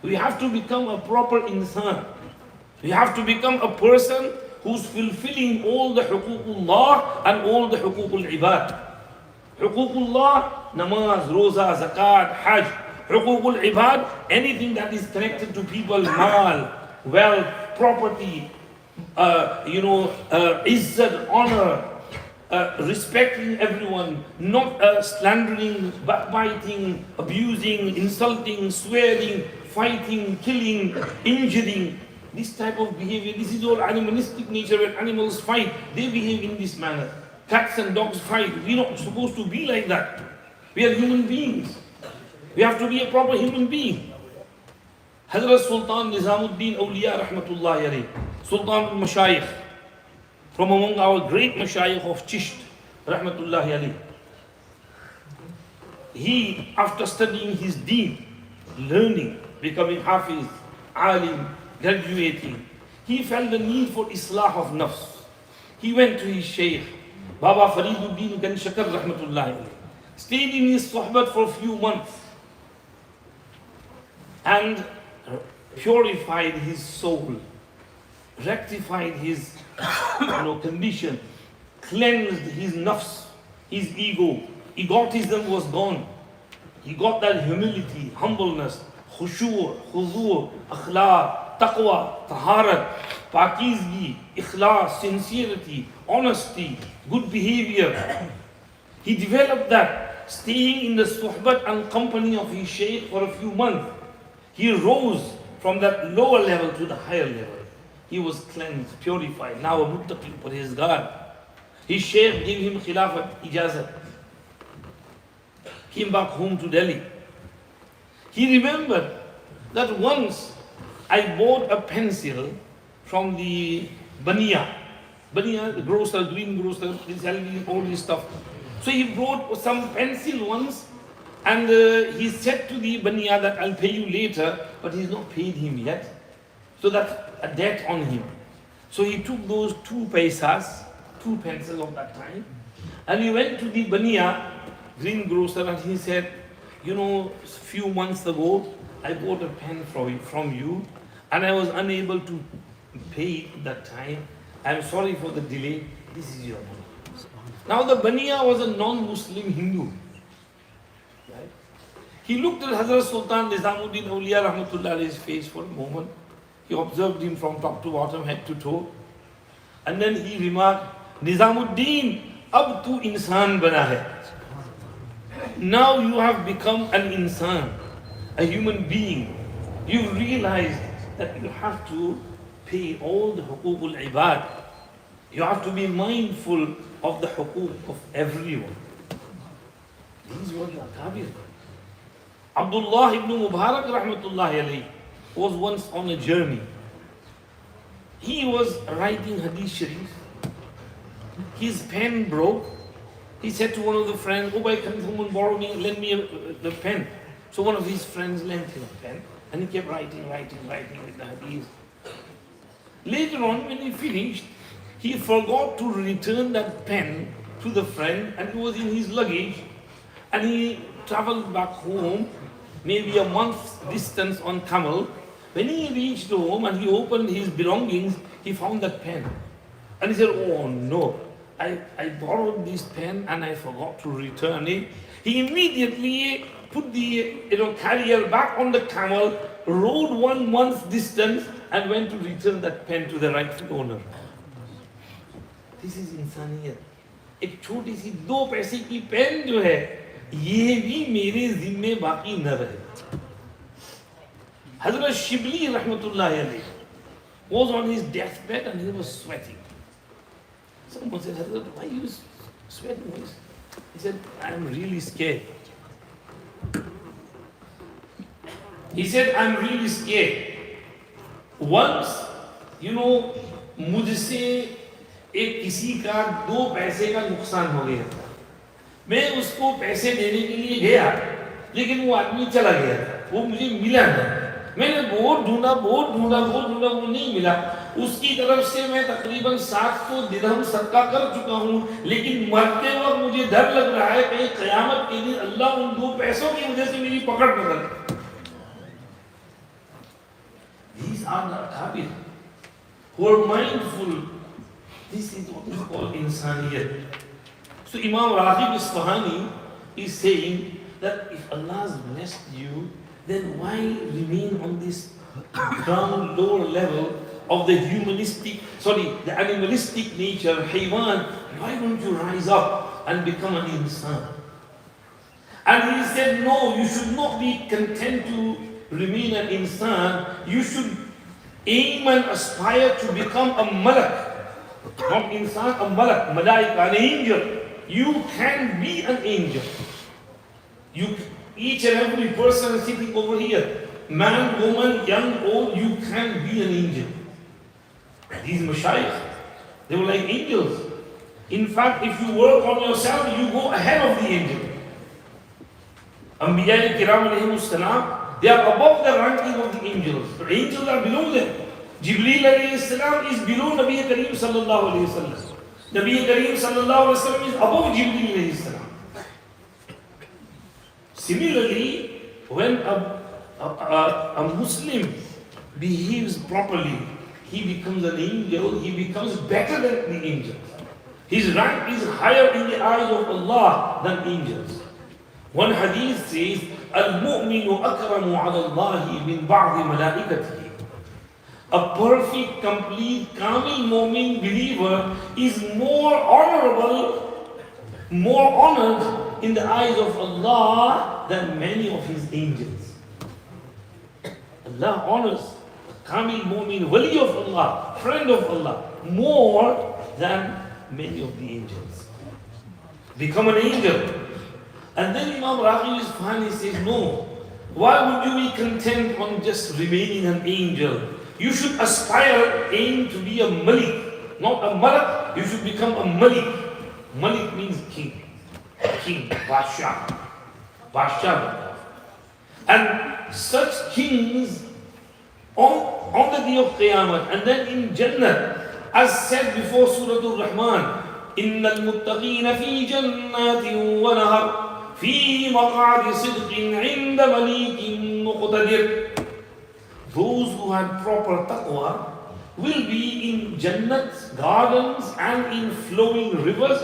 We have to become a proper insan. We have to become a person who's fulfilling all the huququllah and all the huququl ibad. Huququllah, namaz, roza, zakat, hajj. Huququl ibad, anything that is connected to people, mal, wealth, property, izzat, honor, respecting everyone, not slandering, backbiting, abusing, insulting, swearing, fighting, killing, injuring. This type of behavior, this is all animalistic nature. When animals fight, they behave in this manner. Cats and dogs fight. We're not supposed to be like that. We are human beings. We have to be a proper human being. Hazrat Sultan Nizamuddin Awliya Rahmatullahi Alayhi, Sultan al-Mashayikh, from among our great Mashayikh of Chisht Rahmatullahi Alayhi. He, after studying his deen, learning, becoming Hafiz, Alim, graduating, he felt the need for Islah of Nafs. He went to his Shaykh, Baba Fariduddin Ganshakar Rahmatullahi Alayhi, stayed in his sohbat for a few months, and purified his soul, rectified his condition, cleansed his nafs, his ego. Egotism was gone. He got that humility, humbleness, khushu', khudu', akhlaq, taqwa, taharat, pakizgi, ikhlas, sincerity, honesty, good behavior. He developed that, staying in the suhbat and company of his shaykh for a few months. He rose from that lower level to the higher level. He was cleansed, purified, now a muttaqi, parhezgar. His shaykh gave him khilafat, ijazat. Came back home to Delhi. He remembered that once I bought a pencil from the Bania. Bania, the grocer, green grocer, is selling all this stuff. So he brought some pencil once, and he said to the Bania that I'll pay you later, but he's not paid him yet. So that's a debt on him. So he took those 2 paisas, 2 pencils of that time, and he went to the Bania, green grocer, and he said, a few months ago, I bought a pen from you, and I was unable to pay at that time. I'm sorry for the delay. This is your money. Now the Bania was a non-Muslim Hindu. Right? He looked at Hazrat Sultan Nizamuddin Awliya Rahmatullah's face for a moment. He observed him from top to bottom, head to toe. And then he remarked, Nizamuddin, ab tu insan bana hai. Now you have become an insan, a human being. You realized that you have to pay all the huququl ibad. You have to be mindful of the huquq of everyone. These were the akabir. Abdullah ibn Mubarak rahmatullahi alayhi was once on a journey. He was writing hadith sharif. His pen broke. He said to one of the friends, "Oh, can someone borrow me, lend me the pen?" So one of his friends lent him a pen, and he kept writing with the hadith. Later on, when he finished, he forgot to return that pen to the friend, and it was in his luggage, and he traveled back home, maybe a month's distance on camel. When he reached home and he opened his belongings, he found that pen. And he said, "Oh no, I borrowed this pen and I forgot to return it." He immediately put the carrier back on the camel, rode 1 month's distance, and went to return that pen to the rightful owner. This is insaniyat. एक छोटी सी 2 पैसे की pen जो है, ये भी मेरे जिम्मे बाकी न रहे. Hazrat Shibli rahmatullahi alayhi was on his deathbed and he was sweating. Someone said, "Hazrat, why are you sweating?" He said, "I'm really scared." He said, "I'm really scared. Once, मुझसे एक किसी का 2 पैसे का नुकसान हो गया था. मैं उसको पैसे देने के लिए गया, लेकिन वो आदमी चला गया था, वो मुझे मिला नहीं. मैंने बहुत ढूंढा, वो नहीं मिला. उसकी तरफ से मैं तकरीबन 700 दिरहम सदका कर चुका हूँ, लेकिन मरते वक्त मुझे डर लग रहा है कहीं क़यामत के दिन अल्लाह उन 2 पैसों की वजह से मेरी पकड़ न करे." These are the akabir who are mindful. This is what is called insaniyat. So Imam Raheem Isfahani is saying that if Allah has blessed you, then why remain on this ground lower level of the the animalistic nature, haywan? Why don't you rise up and become an insan? And he said, no, you should not be content to remain an insan. You should aim and aspire to become a malak. Not insan, a malak, malaika, an angel. You can be an angel. Each and every person sitting over here, man, woman, young, old, you can be an angel. These mashayikh, they were like angels. In fact, if you work on yourself, you go ahead of the angel. Anbiya kiram alayhimus salam, they are above the ranking of the angels. But angels are below them. Jibreel alayhi salam is below Nabi Kareem sallallahu alayhi wasallam. Nabi Kareem sallallahu alayhi wasallam is above Jibreel alayhi salam. Similarly, when a Muslim behaves properly, he becomes an angel, he becomes better than the angels. His rank is higher in the eyes of Allah than angels. One hadith says, "Al-mu'minu akramu ala Allahi min ba'di malaikatihi." A perfect, complete, kamil mu'min believer is more honorable, more honored in the eyes of Allah than many of His angels. Allah honors kamil mu'min, wali of Allah, friend of Allah, more than many of the angels. Become an angel. And then Imam Raheem Isfahani says, no, why would you be content on just remaining an angel? You should aspire, aim to be a malik, not a malak. You should become a malik. Malik means king, Basha. And such kings on the day of Qiyamah, and then in Jannah, as said before Surah Al-Rahman, إِنَّ الْمُتَّقِينَ فِي جَنَّاتٍ وَنَهَرٍ فِي مَقْعَدِ صِدْقٍ عِنْدَ مَلِيكٍ مُقْتَدِرٍ. Those who have proper taqwa will be in Jannat gardens and in flowing rivers,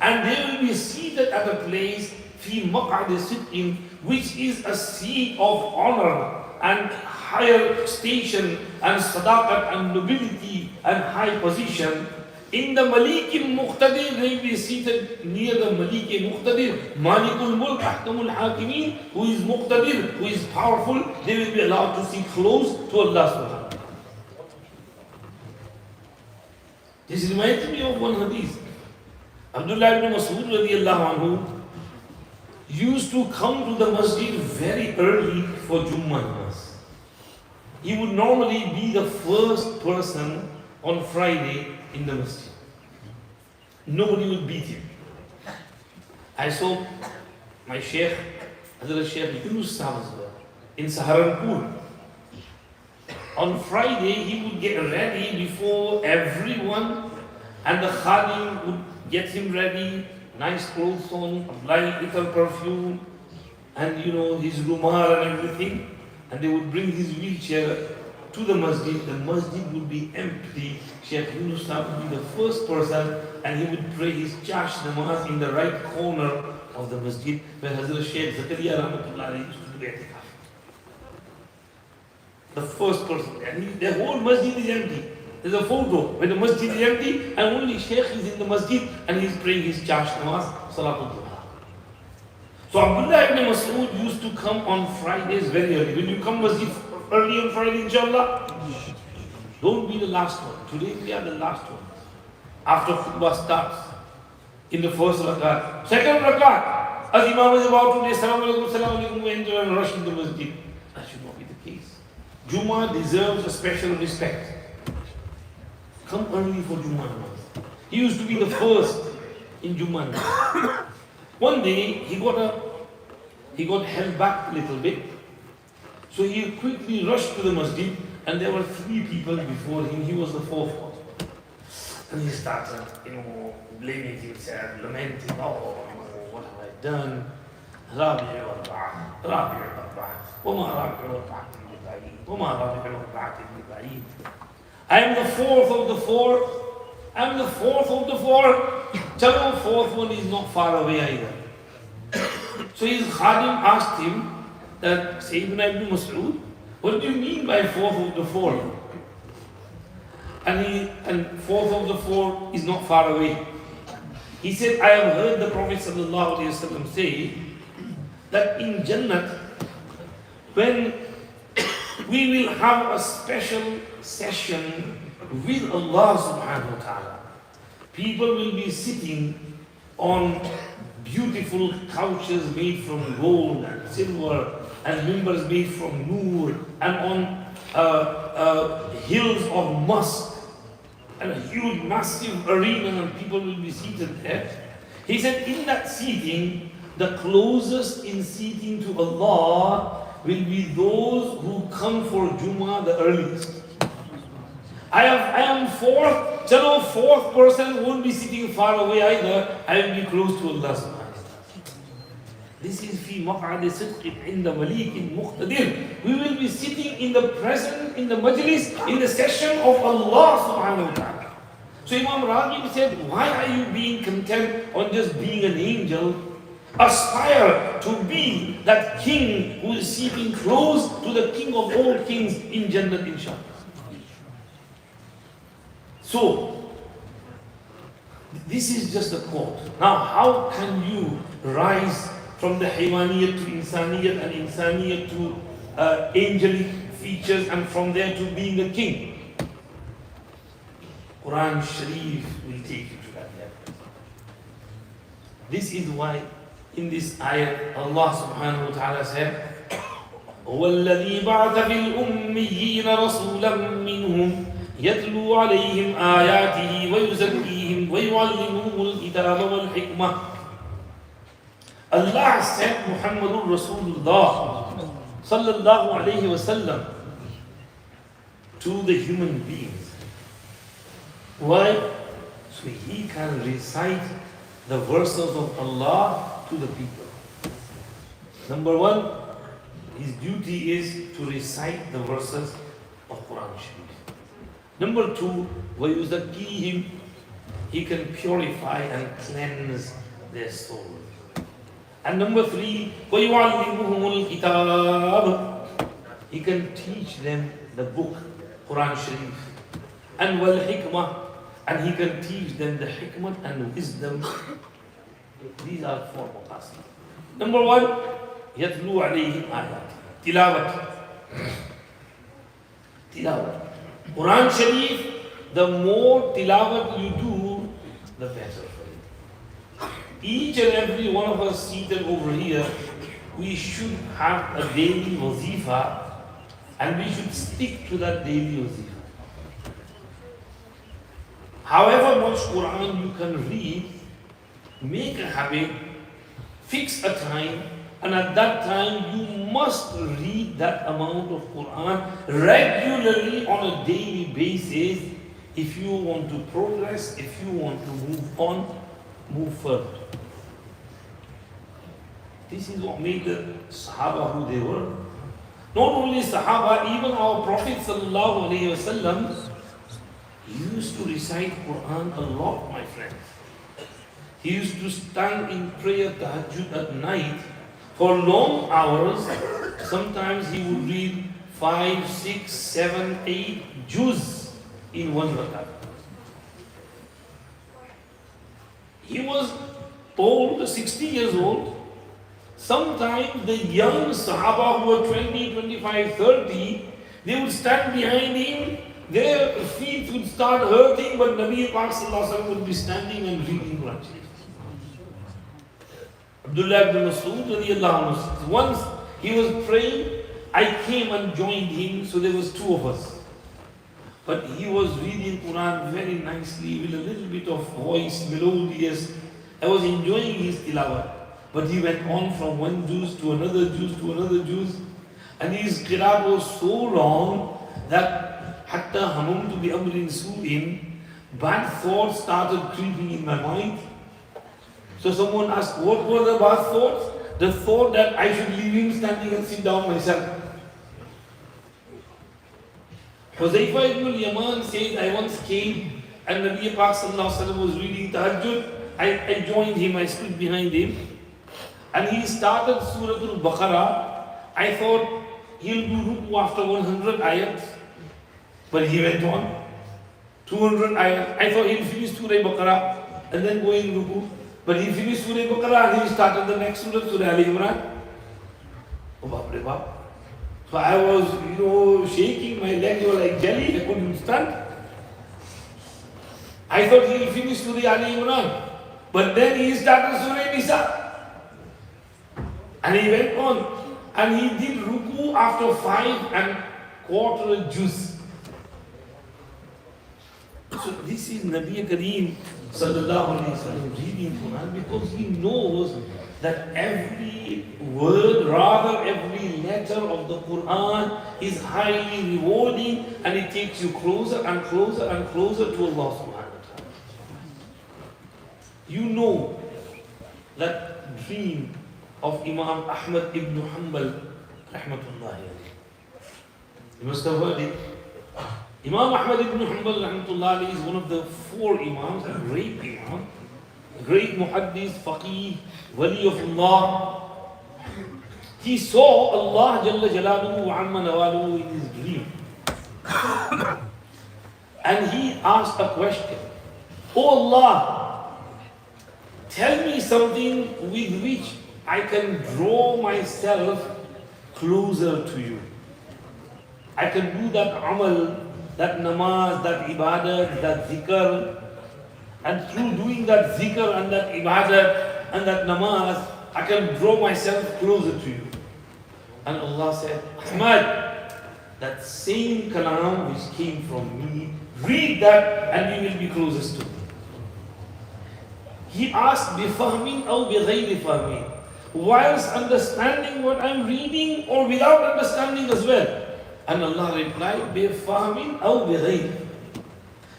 and they will be seated at a place فِي مَقْعَدِ صِدْقٍ, which is a seat of honor and higher station and sadaqat and nobility and high position. In the Malikim Muqtadir, they will be seated near the Malik Muqtadir, Malikul Mulk, Ahkamul Hakimin, who is Muqtadir, who is powerful. They will be allowed to sit close to Allah subhanahu wa ta'ala. This reminds me of one hadith. Abdullah ibn Mas'ud radiyallahu anhu used to come to the masjid very early for Jummah namaz. He would normally be the first person on Friday in the masjid. Nobody would beat him. I saw my Sheikh, Hazrat Sheikh Yunus in Saharanpur. On Friday, he would get ready before everyone, and the Khadim would get him ready, nice clothes on, apply little perfume, and his rumar and everything. And they would bring his wheelchair to the masjid. The masjid would be empty. Sheikh Yunus would be the first person, and he would pray his chash namaz in the right corner of the masjid, where Hazrat Sheikh Zakaria Rahmatullah used to do i'tikaf. The first person. And the whole masjid is empty. There's a photo where the masjid is empty, and only Sheikh is in the masjid, and he's praying his chash namaz, Salatul Duha. So Abdullah ibn Mas'ud used to come on Fridays very early. Will you come masjid early on Friday, inshallah? Don't be the last one. Today we are the last one. After khutbah starts, in the first rakat, second rakat, as Imam is about to say, Assalamu alaikum, we enter and rush into masjid. That should not be the case. Jummah deserves a special respect. Come early for Jummah namaz. He used to be the first in Jummah namaz. One day, he got held back a little bit. So he quickly rushed to the masjid, and there were 3 people before him. He was the 4th one. And he started, blaming himself, lamenting, oh, what have I done? I am the 4th of the 4. I am the 4th of the 4. Chalo, 4th one is not far away either. So his Khadim asked him that, Sayyidina ibn Mas'ud, what do you mean by 4th of the 4? And 4th of the 4 is not far away. He said, I have heard the Prophet ﷺ say that in Jannat, when we will have a special session with Allah subhanahu wa ta'ala, people will be sitting on beautiful couches made from gold and silver, and members made from noor, and on hills of musk, and a huge massive arena, and people will be seated there. He said, in that seating, the closest in seating to Allah will be those who come for Jummah the earliest. I am 4th, chalo, 4th person won't be sitting far away either. I will be close to Allah subhanahu wa ta'ala. This is fi maq'adi sidqin inda malikin muqtadir. We will be sitting in the present, in the majlis, in the session of Allah subhanahu wa ta'ala. So Imam Raghib said, why are you being content on just being an angel? Aspire to be that king who is sitting close to the king of all kings in Jannat, inshallah. So, this is just a quote. Now, how can you rise from the Haywaniyat to Insaniyat, and Insaniyat to angelic features, and from there to being a king? Quran Sharif will take you to that level. This is why in this ayat Allah subhanahu wa ta'ala said, هو الذي بعث في الأميين رسولا منهم يتلو عليهم آياته ويزكيهم ويعلمهم الكتاب والحكمة. Allah sent Muhammadur Rasulullah sallallahu alayhi wa sallam to the human beings. Why? So he can recite the verses of Allah to the people. Number 1, his duty is to recite the verses of Quran Sharif. Number 2, وَيُزَكِّيهِمْ, he can purify and cleanse their soul. And number 3, وَيُعَلِّمُهُمُ الْكِتَابِ, he can teach them the book, Quran Sharif. And wal-hikmah, and he can teach them the hikmah and wisdom. These are 4 maqasid. Number 1, يَتْلُو عَلَيْهِمْ آيَاتِ, tilawat. Tilawat. Quran Sharif, the more tilawat you do, the better for you. each and every one of us seated over here, we should have a daily wazifa and we should stick to that daily wazifa. However much Quran you can read, make a habit, fix a time, and at that time you must read that amount of Quran regularly on a daily basis if you want to progress, if you want to move on, move further. This is what made the Sahaba who they were. Not only Sahaba, even our Prophet sallallahu alaihi wasallam used to recite Quran a lot, my friends. He used to stand in prayer tahajjud at night for long hours. Sometimes he would read 5, 6, 7, 8 juz in one rakat. He was old, 60 years old. Sometimes the young Sahaba who were 20, 25, 30, they would stand behind him, their feet would start hurting, but Nabi Pak Sallallahu Alaihi Wasallam would be standing and reading Quran. Abdullah ibn Mas'ud radiallahu anhu, once he was praying, I came and joined him, so there was two of us. But he was reading Quran very nicely with a little bit of voice, melodious. I was enjoying his tilawat. But he went on from one juz to another juz to another juz. And his qiraat was so long that hatta hamamtu bi amrin su'in, bad thoughts started creeping in my mind. So someone asked, what were the bad thoughts? The thought that I should leave him standing and sit down myself. Huzaifa ibn al-Yaman says, I once came and Nabi Pak Sallallahu Alaihi Wasallam was reading tahajjud. I joined him, I stood behind him. And he started Surah Al-Baqarah. I thought he'll do ruku after 100 ayats. But he went on. 200 ayats. I thought he'll finish Surah Al-Baqarah and then go in ruku. But he finished Surah Al-Baqarah and he started the next Surah, Surah Al-Imran. Oh, Baap re Baap. So I was, shaking, my legs were like jelly, I couldn't stand. I thought he'll finish Surah Al-Imran. But then he started Surah Nisa. And he went on. And he did ruku after 5¼ juz. So this is Nabi Kareem sallallahu alayhi wa sallam reading Quran because he knows that every word, rather every letter of the Quran is highly rewarding and it takes you closer and closer and closer to Allah subhanahu wa ta'ala. You know that dream of Imam Ahmad ibn Hanbal rahmatullahi alayhi. You must have heard it. Imam Ahmad ibn Hanbal rahmatullahi alayhi is one of the 4 Imams, a great Imam, a great muhaddis, faqih, wali of Allah. He saw Allah Jalla Jalaluhu wa Amma Nawaluhu in his dream. And he asked a question. Oh Allah, tell me something with which I can draw myself closer to you. I can do that amal, that namaz, that ibadat, that zikr. And through doing that zikr and that ibadat and that namaz, I can draw myself closer to you. And Allah said, Ahmad, that same kalam which came from me, read that and you will be closest to me. He asked, بِفَهْمٍ أَوْ بِغَيْرِ فَهْمٍ, whilst understanding what I'm reading or without understanding as well. And Allah replied, بِفَهْمٍ أَوْ بِغَيْرِ.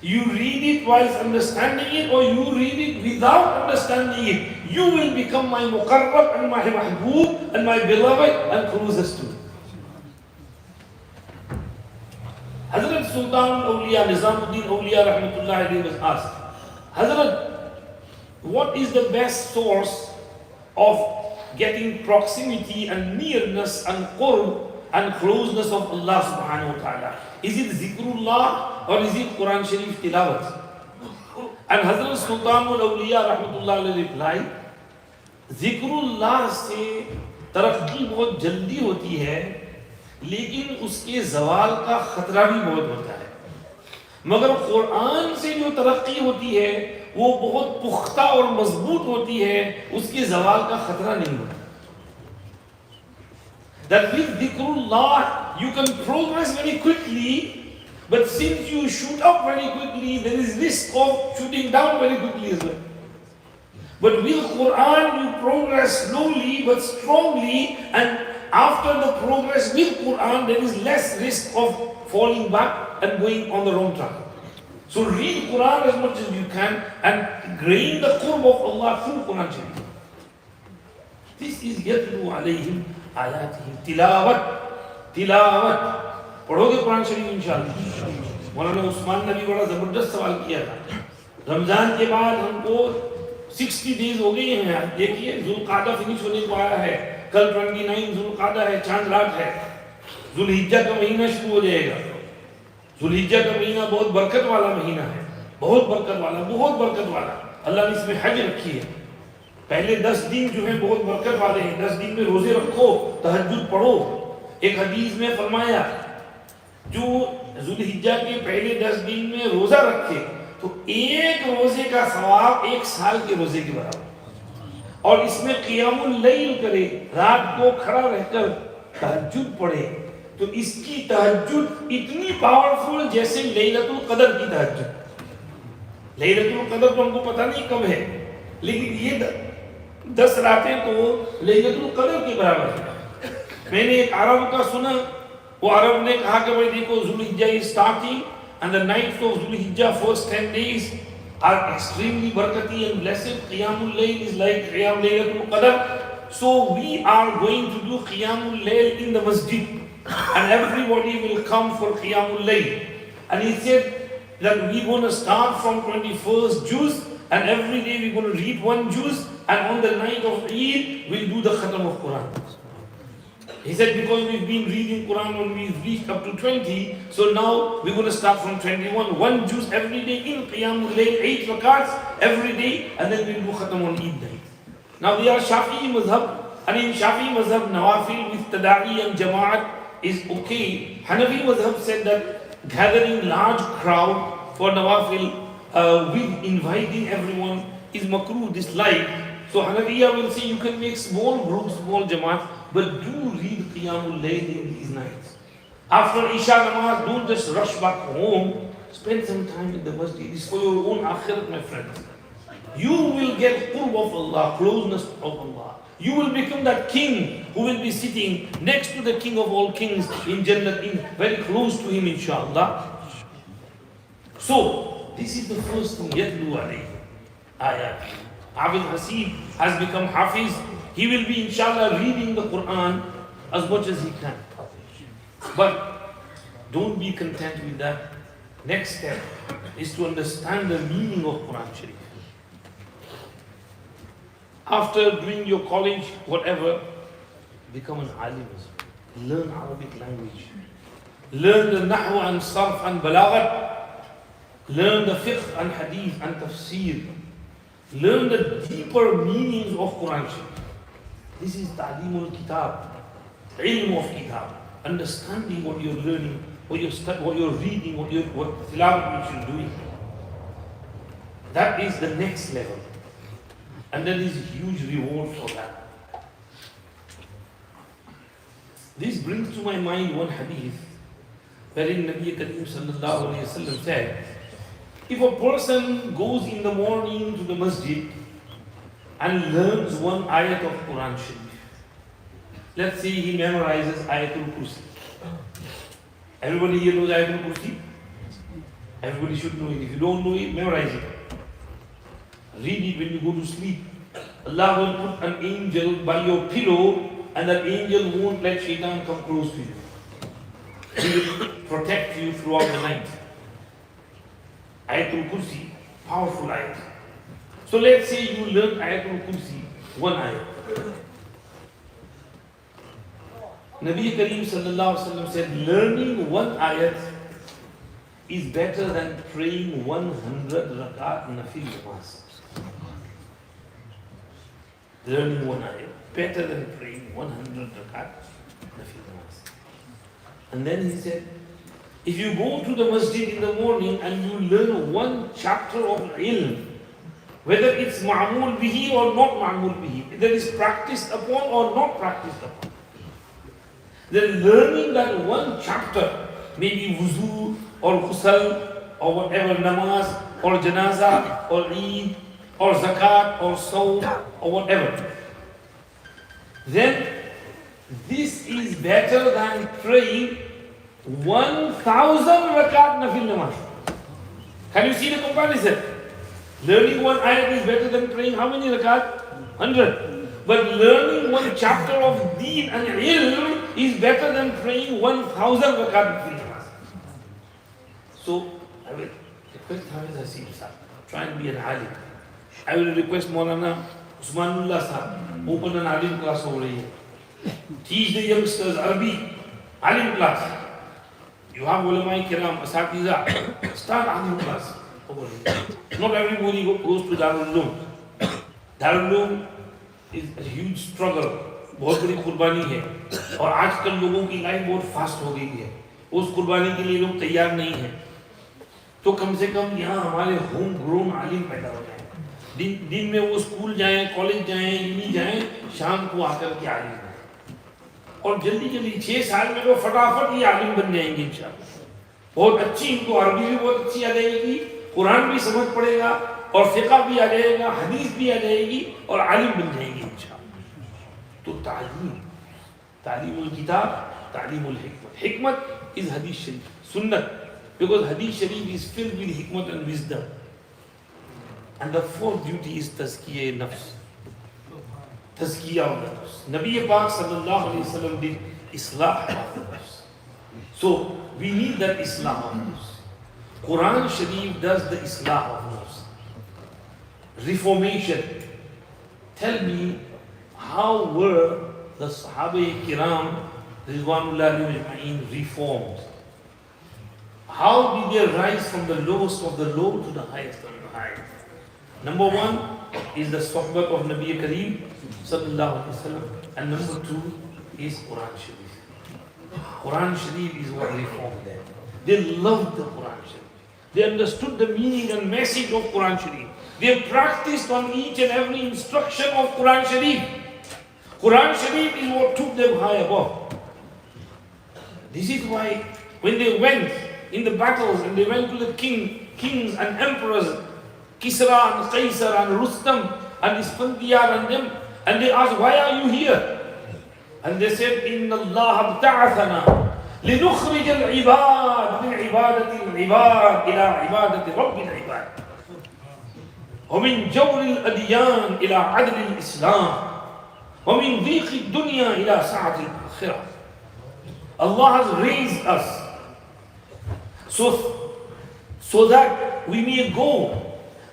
You read it whilst understanding it or you read it without understanding it. You will become my muqarrab and my mahboob and my beloved and closest to me. Hazrat Sultan al-Awliya, Nizamuddin Awliya rahmatullahi alayhi was asked, Hazrat, what is the best source of getting proximity and nearness and qurb and closeness of Allah subhanahu wa ta'ala? Is it zikrullah or is it Quran Sharif tilawat? And Hazrat Sultan al-Awliya rahmatullahi alayhi replied, zikrullah से तरक्की बहुत जल्दी होती है लेकिन उसके ज़वाल का खतरा भी बहुत होता है. मगर कुरान से जो तरक्की होती है वो बहुत पुख्ता और मजबूत होती है, उसके जवाल का खतरा नहीं होता। That with dhikrullah you can progress very quickly, but since you shoot up very quickly, there is risk of shooting down very quickly as well. But with Quran you progress slowly but strongly, and after the progress with Quran there is less risk of falling back and going on the wrong track. So read Quran as much as you can and gain the qurb of Allah through Quran Sharif. This is yatlu alayhim ayatihim tilawat. पढ़ोगे कुरान शरीफ इंशाअल्लाह। मौलाना उस्मान ने भी बड़ा जबरदस्त सवाल किया था। रमजान के बाद हमको 60 डेज हो गए हैं। देखिए जुल्कादा फिनिश होने को आया है, कल 29 जुल्कादा है, चांद रात है, जुल्हिज्जा का महीना शुरू हो जाएगा। जुल्हिज्जा का महीना बहुत बरकत वाला महीना है, बहुत बरकत वाला। अल्लाह ने इसमें हज रखी है। पहले 10 दिन जो है बहुत बरकत वाले हैं। 10 दिन में रोजे रखो, तहज्जुद पढ़ो। एक हदीस में फरमाया जो जुल्हिज्जा के पहले 10 दिन में रोजा रखे तो एक रोजे का सवाब 1 साल के रोजे के बराबर। और इसमें क़ियामुल लैल करे, रात को खड़ा रहकर तहज्जुद पढ़े, तो इसकी तहज्जुद इतनी पावरफुल जैसे लैलतुल कदर की तहज्जुद। लैलतुल कदर तो हमको पता नहीं कब है, लेकिन ये 10 रातें तो लैलतुल कदर के बराबर है। मैंने एक अरब का सुना, वो अरब ने कहा कि भाई देखो जुल्हिज्जा is starting and the nights of Zulhijjah first 10 days are extremely barakati and blessed. Qiyamul Layl is like Qiyam Laylatul Qadr. So we are going to do Qiyamul Layl in the masjid and everybody will come for Qiyamul Layl. And he said that we're going to start from 21st juz and every day we're going to read 1 juz and on the night of Eid we'll do the Khatam of Quran. He said because we've been reading Quran when we've reached up to 20, so now we're going to start from 21. 1 juz every day in Qiyamul Layl, 8 rakats every day, and then we'll do Khatam on Eid night. Now we are Shafi'i Mazhab, and in Shafi'i Mazhab, Nawafil with Tada'i and Jama'at is okay. Hanafi Mazhab said that gathering large crowd for Nawafil with inviting everyone is makruh, disliked. So Hanafiya will say you can make small groups, small Jama'at, but do read Qiyamul Layl in these nights. After Isha Namaz, don't just rush back home. Spend some time in the masjid. It's for your own akhirat, my friends. You will get qurb of Allah, closeness of Allah. You will become that king who will be sitting next to the king of all kings in Jannah, very close to him, inshallah. So, this is the first thing. Yatlu alayhi ayat. Abid Hasib has become Hafiz. He will be inshallah reading the Quran as much as he can. But don't be content with that. Next step is to understand the meaning of Quran Sharif. After doing your college, whatever, become an alim. Learn Arabic language. Learn the Nahw and Sarf and Balaghat. Learn the Fiqh and Hadith and Tafsir. Learn the deeper meanings of Quran Sharif. This is Ta'limul Kitab, ilm of Kitab, understanding what you're learning, what you're reading, what tilawat which you're doing. That is the next level, and there is a huge reward for that. This brings to my mind one hadith, wherein Nabi Kareem sallallahu alayhi wa sallam said, if a person goes in the morning to the masjid and learns 1 ayat of Quran Sharif. Let's say he memorizes Ayatul Kursi. Everybody here knows Ayatul Kursi? Everybody should know it. If you don't know it, memorize it. Read it when you go to sleep. Allah will put an angel by your pillow and that angel won't let shaitan come close to you. He will protect you throughout the night. Ayatul Kursi, powerful ayat. So let's say you learn Ayatul Kursi, 1 ayat. Nabi Kareem sallallahu alaihi wasallam said, learning 1 ayat is better than praying 100 rakat nafil namaz. Learning 1 ayat, better than praying 100 rakat nafil namaz. And then he said, If you go to the masjid in the morning and you learn one chapter of ilm, whether it's ma'mul bihi or not ma'mul bihi, whether it's practiced upon or not practiced upon, then learning that one chapter, maybe wuzu or ghusl or whatever, namaz or janazah or Eid or zakat or sawm or whatever, then this is better than praying 1,000 rakat nafil namaz. Can you see the comparison? Learning one ayat is better than praying how many rakat? 100. But learning one chapter of deen and ilm is better than praying 1,000 rakat nafil namaz. So I will request Hafez Hasim sir, try and be an alim. I will request Maulana Usmanullah sir, open an alim class over here. Teach the youngsters Arabic, alim class. You have ulama kiram, asatiza, start alim class over here. Not everybody goes to Darul Uloom. Darul Uloom is a huge struggle, बहुत बड़ी कुर्बानी है, और आजकल लोगों की life बहुत fast हो गई है, उस कुर्बानी के लिए लोग तैयार नहीं हैं, तो कम से कम यहाँ हमारे होम ग्रोन आलिम पैदा हो जाए, दिन में वो स्कूल जाएं, कॉलेज जाएं, यूनी जाएं, शाम को आकर के आलिम हैं, और जल्दी जल्दी 6 साल में वो फटाफट ये आलिम बन जाएंगे इंशाअल्लाह। बहुत अच्छी, इनको अरबी भी बहुत अच्छी आ जाएगी, कुरान भी समझ पड़ेगा, और फिक़ह भी आ जाएगा, हदीस भी आ जाएगी, और आलिम बन जाएंगे इंशाअल्लाह। तो तालीमुल किताब, तालीमुल हिकमत। हिकमत इज हदीस शरीफ, सुन्नत, because hadith sharif is filled with hikmat and wisdom. And the fourth duty is tazkiyah nafs, tazkiyah of the nafs. Nabi Pak sallallahu alayhi wa sallam did islah of the nafs. So we need that islah of nafs. Quran Sharif does the islah of nafs. Reformation. Tell me, how were the Sahaba Kiram Ridwanullah alayhim reformed? How did they rise from the lowest of the low to the highest of the high? Number one is the sohbah of Nabi Kareem sallallahu alaihi wasallam, and number two is Quran Sharif. Quran Sharif is what reformed them. They loved the Quran Sharif. They understood the meaning and message of Quran Sharif. They practiced on each and every instruction of Quran Sharif. Quran Sharif is what took them high above. This is why when they went in the battles and they went to the kings and emperors, Kisra and Qaisar and Rustam and Ispandiyar and them, and they asked, why are you here? And they said, Inna Allah abta'athana linukhrij al-ibad min ibadati al-ibad ila ibadati rabbil ibad wa min jawr al-adyan ila adl al-islam wa min dhiq al-dunya ila sa'at al-akhirah. Allah has raised us so that we may go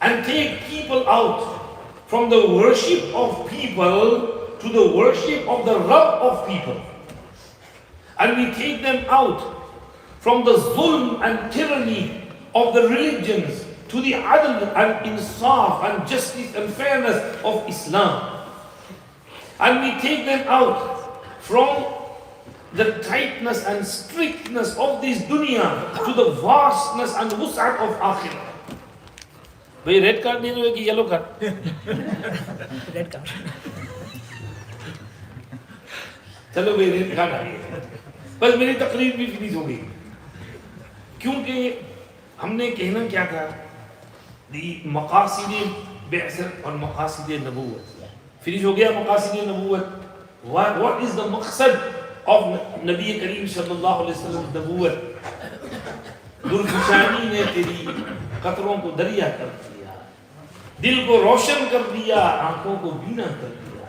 and take people out from the worship of people to the worship of the Rabb of people. And we take them out from the zulm and tyranny of the religions to the adl and insaf and justice and fairness of Islam. And we take them out from the tightness and strictness of this dunya to the vastness and wus'at of akhirah. भाई red card नहीं होगा कि yellow card? Red card. चलो भाई red card आ गया, बस मेरी तकरीर भी फिनिश हो गई, क्योंकि हमने कहना क्या था, मकासिद बिअसत और मकासिद नबूवत। फिनिश हो गया मकासिद नबूवत। What is the मकसद of नबी करीम सल्लल्लाहु अलैहि वसल्लम नबूवत? दुर्फिशानी ने तेरी कतरों को दरिया कर दिया, दिल को रोशन कर दिया, आंखों को बीना कर दिया।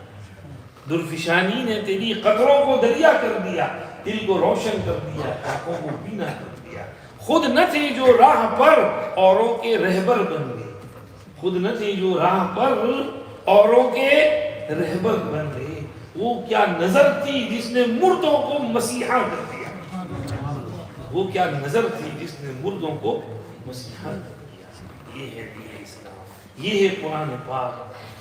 दुर्फिशानी ने तेरी कतरों को दरिया कर दिया, दिल को रोशन कर दिया, आंखों को बीना कर दिया। खुद न थे जो राह पर औरों के रहबर बन गए, खुद न थे जो राह पर औरों के रहबर बन गए। वो क्या नजर थी जिसने मुर्दों को मसीहा कर दिया, वो क्या नजर थी जिसने मुर्दों को मसीहा कर दिया। ये है दीन इस्लाम, ये है कुरान पाक,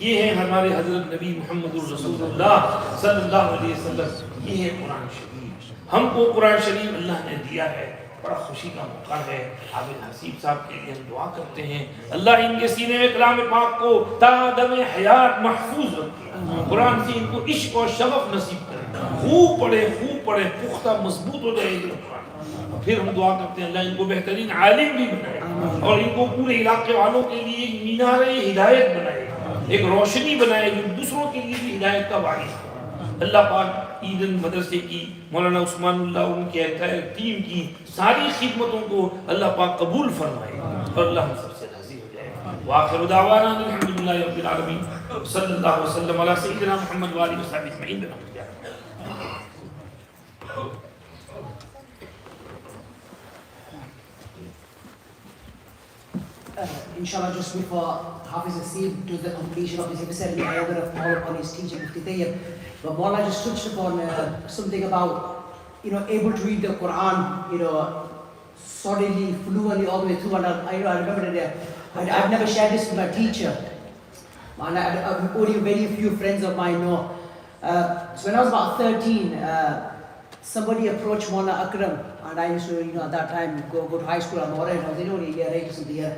ये है हमारे हजरत नबी मोहम्मद रसूलुल्लाह सल्लल्लाहु अलैहि वसल्लम, ये है कुरान शरीफ। हमको कुरान शरीफ अल्लाह ने दिया है बड़ा खुशी का मौका है। आबिद हसीब साहब के लिए हम दुआ करते हैं, अल्लाह इनके सीने में कलाम पाक को तादम हयात महफूज रखे, कुरान से इनको इश्क और शगफ नसीब करे, खूब पढ़े पुख्ता मजबूत हो जाए कुरान। फिर हम दुआ करते हैं अल्लाह इनको बेहतरीन आलिम भी बनाए और इनको पूरे इलाके वालों के लिए एक मीनार हिदायत बनाए, एक रोशनी बनाए जो दूसरों के लिए भी हिदायत का वारिस हो। अल्लाह पाक ईदन मदरसे की, मौलाना उस्मानुल्लाह, उनके एंटायर टीम की सारी खिदमतों को अल्लाह पाक कबूल फरमाए और अल्लाह हम सबसे राजी हो जाए। वाखिर दावाना अल्हम्दुलिल्लाहि रब्बिल आलमीन, सल्लल्लाहु अलैहि वसल्लम अला सय्यिदिना मुहम्मद व आलिहि व सहबिहि अजमईन। Inshallah, just before Hafiz Asib does the completion of his episode, I have a call upon his teaching Mufti Tayyib. But Maulana just touched upon something about, able to read the Quran, solidly, fluently all the way through. And I remember that I've never shared this with my teacher. And only very few friends of mine know. So when I was about 13, somebody approached Maulana Akram, and I used to, at that time, go to high school. I was only a year 8 or something.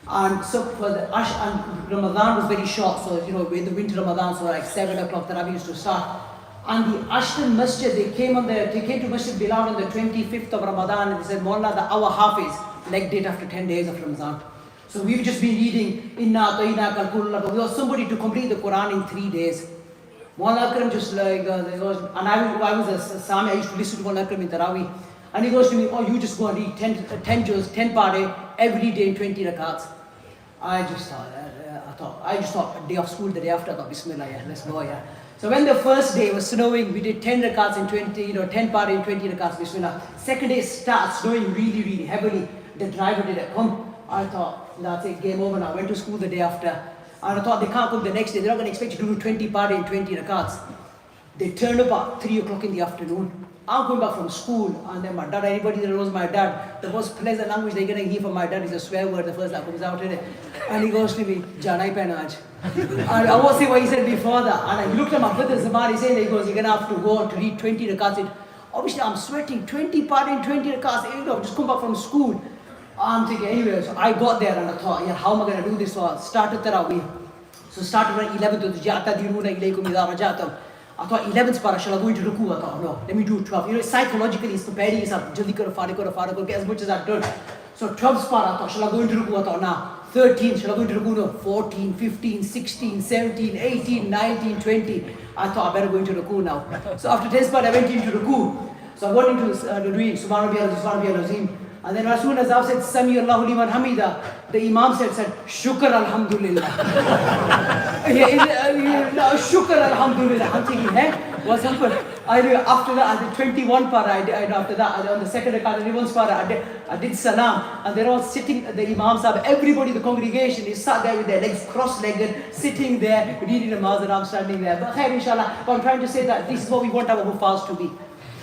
And so for the and Ramadan was very short, so in the winter Ramadan, so like 7 o'clock the Tarawih used to start. And the Ashton Masjid, they came to Masjid Bilal on the 25th of Ramadan, and they said, Maulana, the hour Hafiz, leg date after 10 days of Ramadan. So we've just been reading Inna Ta'ina Kalkulullah, but we want somebody to complete the Quran in 3 days. Maulana Akram just and I was a Sami, I used to listen to Maulana Akram in Tarawih. And he goes to me, oh, you just go and read 10 juz, 10 pare every day in 20 rakats. I just thought, day of school, the day after, I thought, Bismillah, yeah, let's go, yeah. So when the first day was snowing, we did 10 rakats in 20, 10 pare in 20 rakats, Bismillah. Second day starts snowing really, really heavily. The driver didn't come. I thought, that's it, game over now. I went to school the day after. And I thought, they can't come the next day. They're not going to expect you to do 20 pare in 20 rakats. They turned up at 3 o'clock in the afternoon. I'm going back from school, and then my dad, anybody that knows my dad, the most pleasant language they're going to hear from my dad is a swear word, the first that comes out in it. And he goes to me, Janai Penaj. And I won't say what he said before that. And I looked at my brother Zaman, he said, he goes, you're going to have to go on to read 20 rakats. Obviously, I'm sweating, 20 part in 20 rakats, just come back from school. I'm thinking, anyway, so I got there and I thought, yeah, how am I going to do this? So I started Tarawih. So started around 11th, I thought 11th para, shall I go into ruku? I thought, no, let me do 12. Psychologically, it's preparing yourself. Jaldi karo, fare, get as much as I've done. So 12th para, I thought, shall I go into ruku? I thought, nah. 13, shall I go into ruku? No. 14, 15, 16, 17, 18, 19, 20. I thought, I better go into ruku now. So after 10th para, I went into ruku. So I went into doing Subhanahu Rabbiyal Azim. And then as soon as I said, Sami Allahu liman hamida, the Imam said, Shukr Alhamdulillah. Shukr Alhamdulillah. I'm thinking, what's happened? After that, I did 21 para. After that, on the second rakat, I did 1 para. I did salam. And they're all sitting, the Imam Sahib, everybody, the congregation is sat there with their legs cross-legged, sitting there, reading namaz, and I'm standing there. But khair, inshallah. But I'm trying to say that this is what we want our huffaz to be.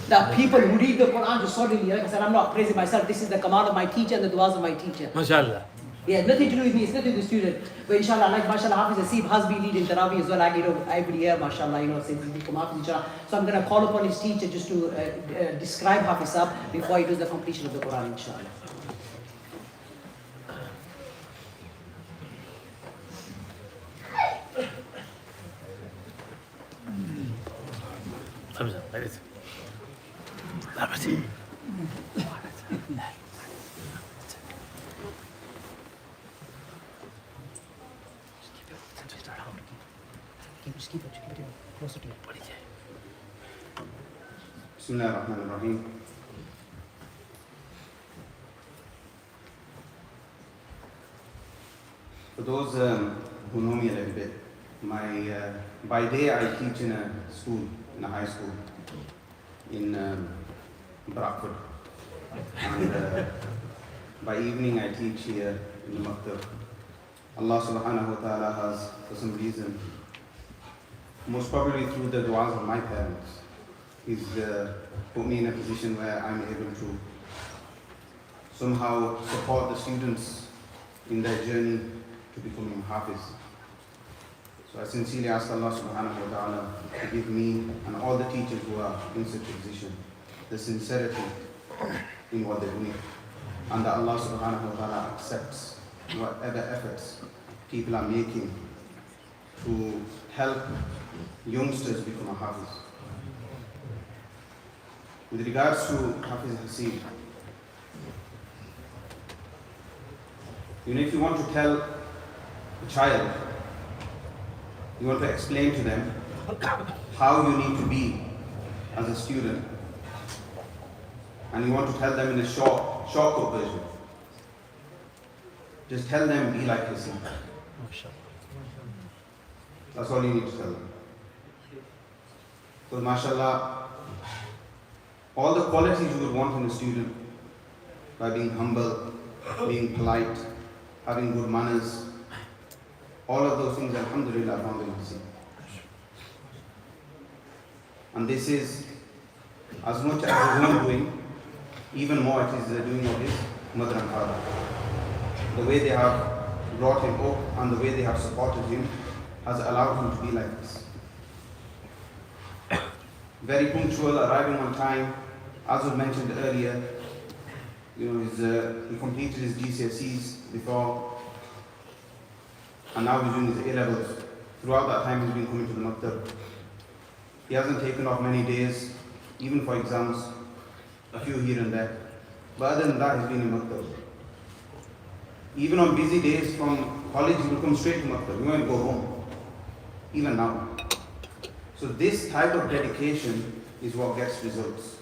That people who read the Quran just solidly, like I said, I'm not praising myself, this is the command of my teacher and the du'as of my teacher. MashaAllah. Yeah, nothing to do with me, it's nothing to do with the student. But inshallah, like mashallah, Hafiz Asib has been leading Tarawih as well, like, every year, mashallah, since he become Hafiz, inshallah. So I'm going to call upon his teacher just to describe Hafiz Sahib before he does the completion of the Quran, inshallah. Just keep it closer to it. Bismillah ar-Rahman ar-Rahim. For those who know me a little bit, by day I teach in a school, in a high school in Bradford, and by evening I teach here in the Maktab. Allah subhanahu wa ta'ala has, for some reason, most probably through the du'as of my parents, He's put me in a position where I'm able to somehow support the students in their journey to becoming Hafiz. So I sincerely ask Allah subhanahu wa ta'ala to give me and all the teachers who are in such a position the sincerity in what they're doing. And that Allah subhanahu wa ta'ala accepts whatever efforts people are making to help youngsters become a Hafiz. With regards to Hafiz Haseeb, if you want to tell a child, you want to explain to them how you need to be as a student, and you want to tell them in a shortcut version, just tell them, be like Haseeb. That's all you need to tell them. Because mashallah, all the qualities you would want in a student, by being humble, being polite, having good manners, all of those things, alhamdulillah, found in Haseeb. And this is, as much as his own doing, even more it is the doing of his mother and father. The way they have brought him up and the way they have supported him has allowed him to be like this. Very punctual, arriving on time. As was mentioned earlier, he completed his GCSEs before, and now he's doing his A-levels. Throughout that time he's been coming to the maktab. He hasn't taken off many days, even for exams, a few here and there. But other than that, he's been in maktab. Even on busy days from college, he will come straight to maktab. He won't go home, even now. So this type of dedication is what gets results.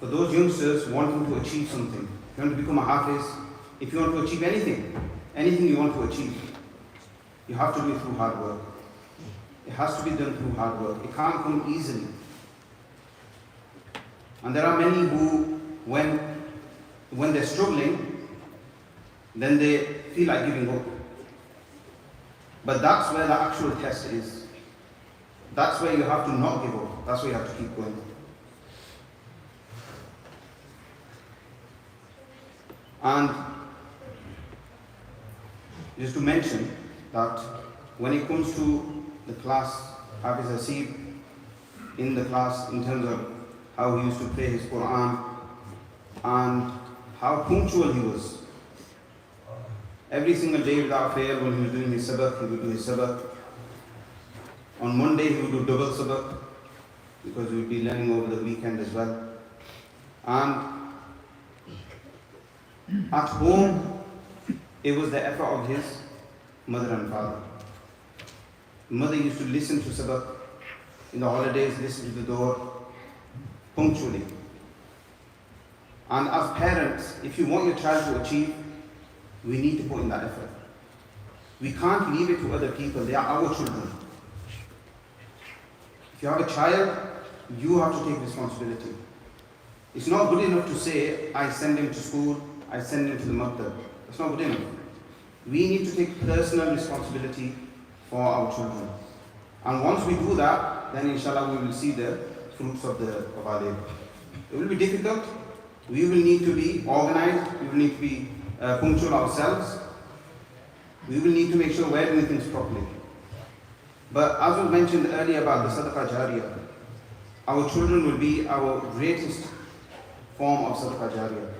For those youngsters wanting to achieve something, if you want to become a Hafiz, if you want to achieve anything you want to achieve, you have to do it through hard work. It has to be done through hard work. It can't come easily. And there are many who, when they're struggling, then they feel like giving up. But that's where the actual test is. That's where you have to not give up. That's where you have to keep going. And just to mention that when it comes to the class, Hafiz Haseeb in the class, in terms of how he used to pray his Quran and how punctual he was. Every single day without fail, when he was doing his sabak, he would do his sabak. On Monday he would do double sabak, because he would be learning over the weekend as well. And at home, it was the effort of his mother and father. Mother used to listen to sabak. In the holidays, listen to the door punctually. And as parents, if you want your child to achieve, we need to put in that effort. We can't leave it to other people. They are our children. If you have a child, you have to take responsibility. It's not good enough to say, I send him to school, I send him to the maktab. That's not good enough. We need to take personal responsibility for our children. And once we do that, then inshallah we will see the fruits of our labor. It will be difficult. We will need to be organized. We will need to be punctual ourselves. We will need to make sure we're doing things properly. But as was mentioned earlier about the sadaqah jariyah, our children will be our greatest form of sadaqah jariyah.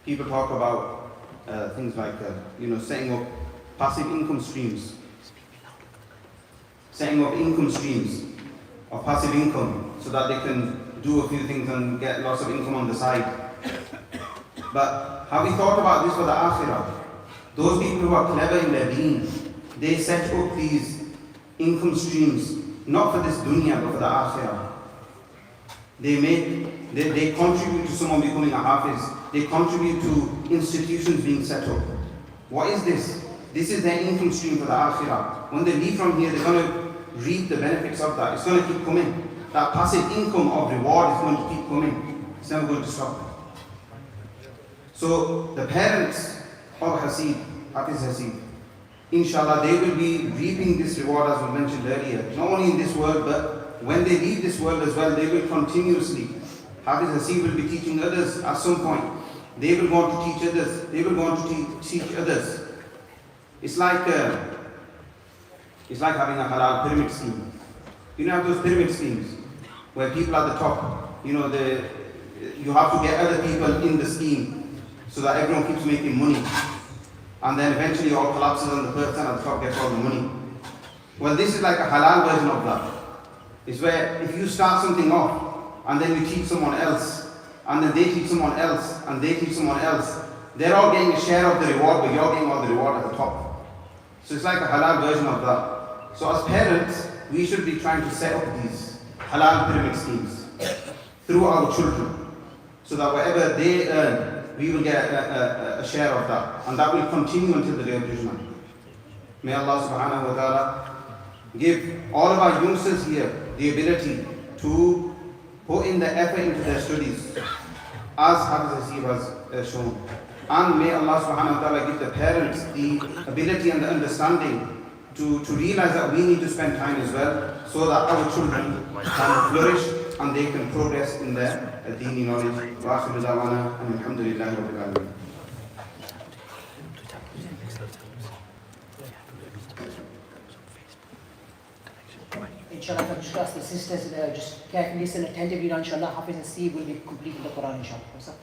People talk about things like setting up passive income streams, setting up income streams of passive income so that they can do a few things and get lots of income on the side. But have we thought about this for the akhirah? Those people who are clever in their deen, they set up these income streams not for this dunya but for the akhirah. They contribute to someone becoming a Hafiz. They contribute to institutions being set up. What is this? This is their income stream for the akhirah. When they leave from here, they're going to reap the benefits of that. It's going to keep coming. That passive income of reward is going to keep coming. It's never going to stop. So the parents of Hafiz Haseeb, inshallah, they will be reaping this reward as we mentioned earlier. Not only in this world, but when they leave this world as well, they will continuously. Hafiz Haseeb will be teaching others at some point. They will want to teach others. They will want to teach others. It's like having a halal pyramid scheme. You know those pyramid schemes? where people at the top, you have to get other people in the scheme so that everyone keeps making money. And then eventually it all collapses and the person at the top gets all the money. Well, this is like a halal version of that. It's where if you start something off and then you teach someone else, and then they teach someone else, and they teach someone else, they're all getting a share of the reward, but you're getting all the reward at the top. So it's like a halal version of that. So as parents, we should be trying to set up these halal pyramid schemes through our children, so that whatever they earn, we will get a share of that. And that will continue until the day of judgment. May Allah subhanahu wa ta'ala give all of our youngsters here the ability to put in the effort into their studies, as Hifz has shown. And may Allah subhanahu wa ta'ala give the parents the ability and the understanding to realize that we need to spend time as well, so that our children can flourish and they can progress in their deeni knowledge. Wa akhiru da'wana alhamdulillahi rabbil alamin. Inshallah, I just ask the sisters, just carefully listen attentively now, inshallah. Hafez and Steve will be completing the Quran, inshallah.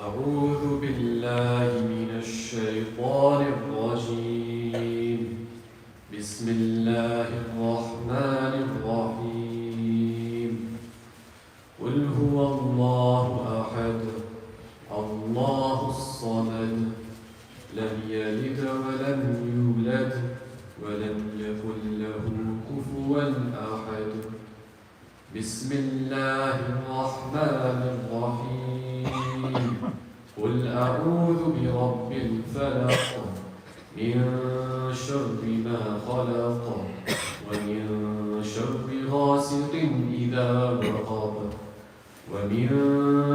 أعوذ بالله من الشيطان الرجيم. بسم الله الرحمن الرحيم. قل هو الله أحد الله الصمد لم يلد ولم يولد ولم يكن له كفوا أحد. بسم الله الرحمن الرحيم. قل أعوذ برب الفلق من شر ما خلق ومن شر غاسق إذا وقب ومن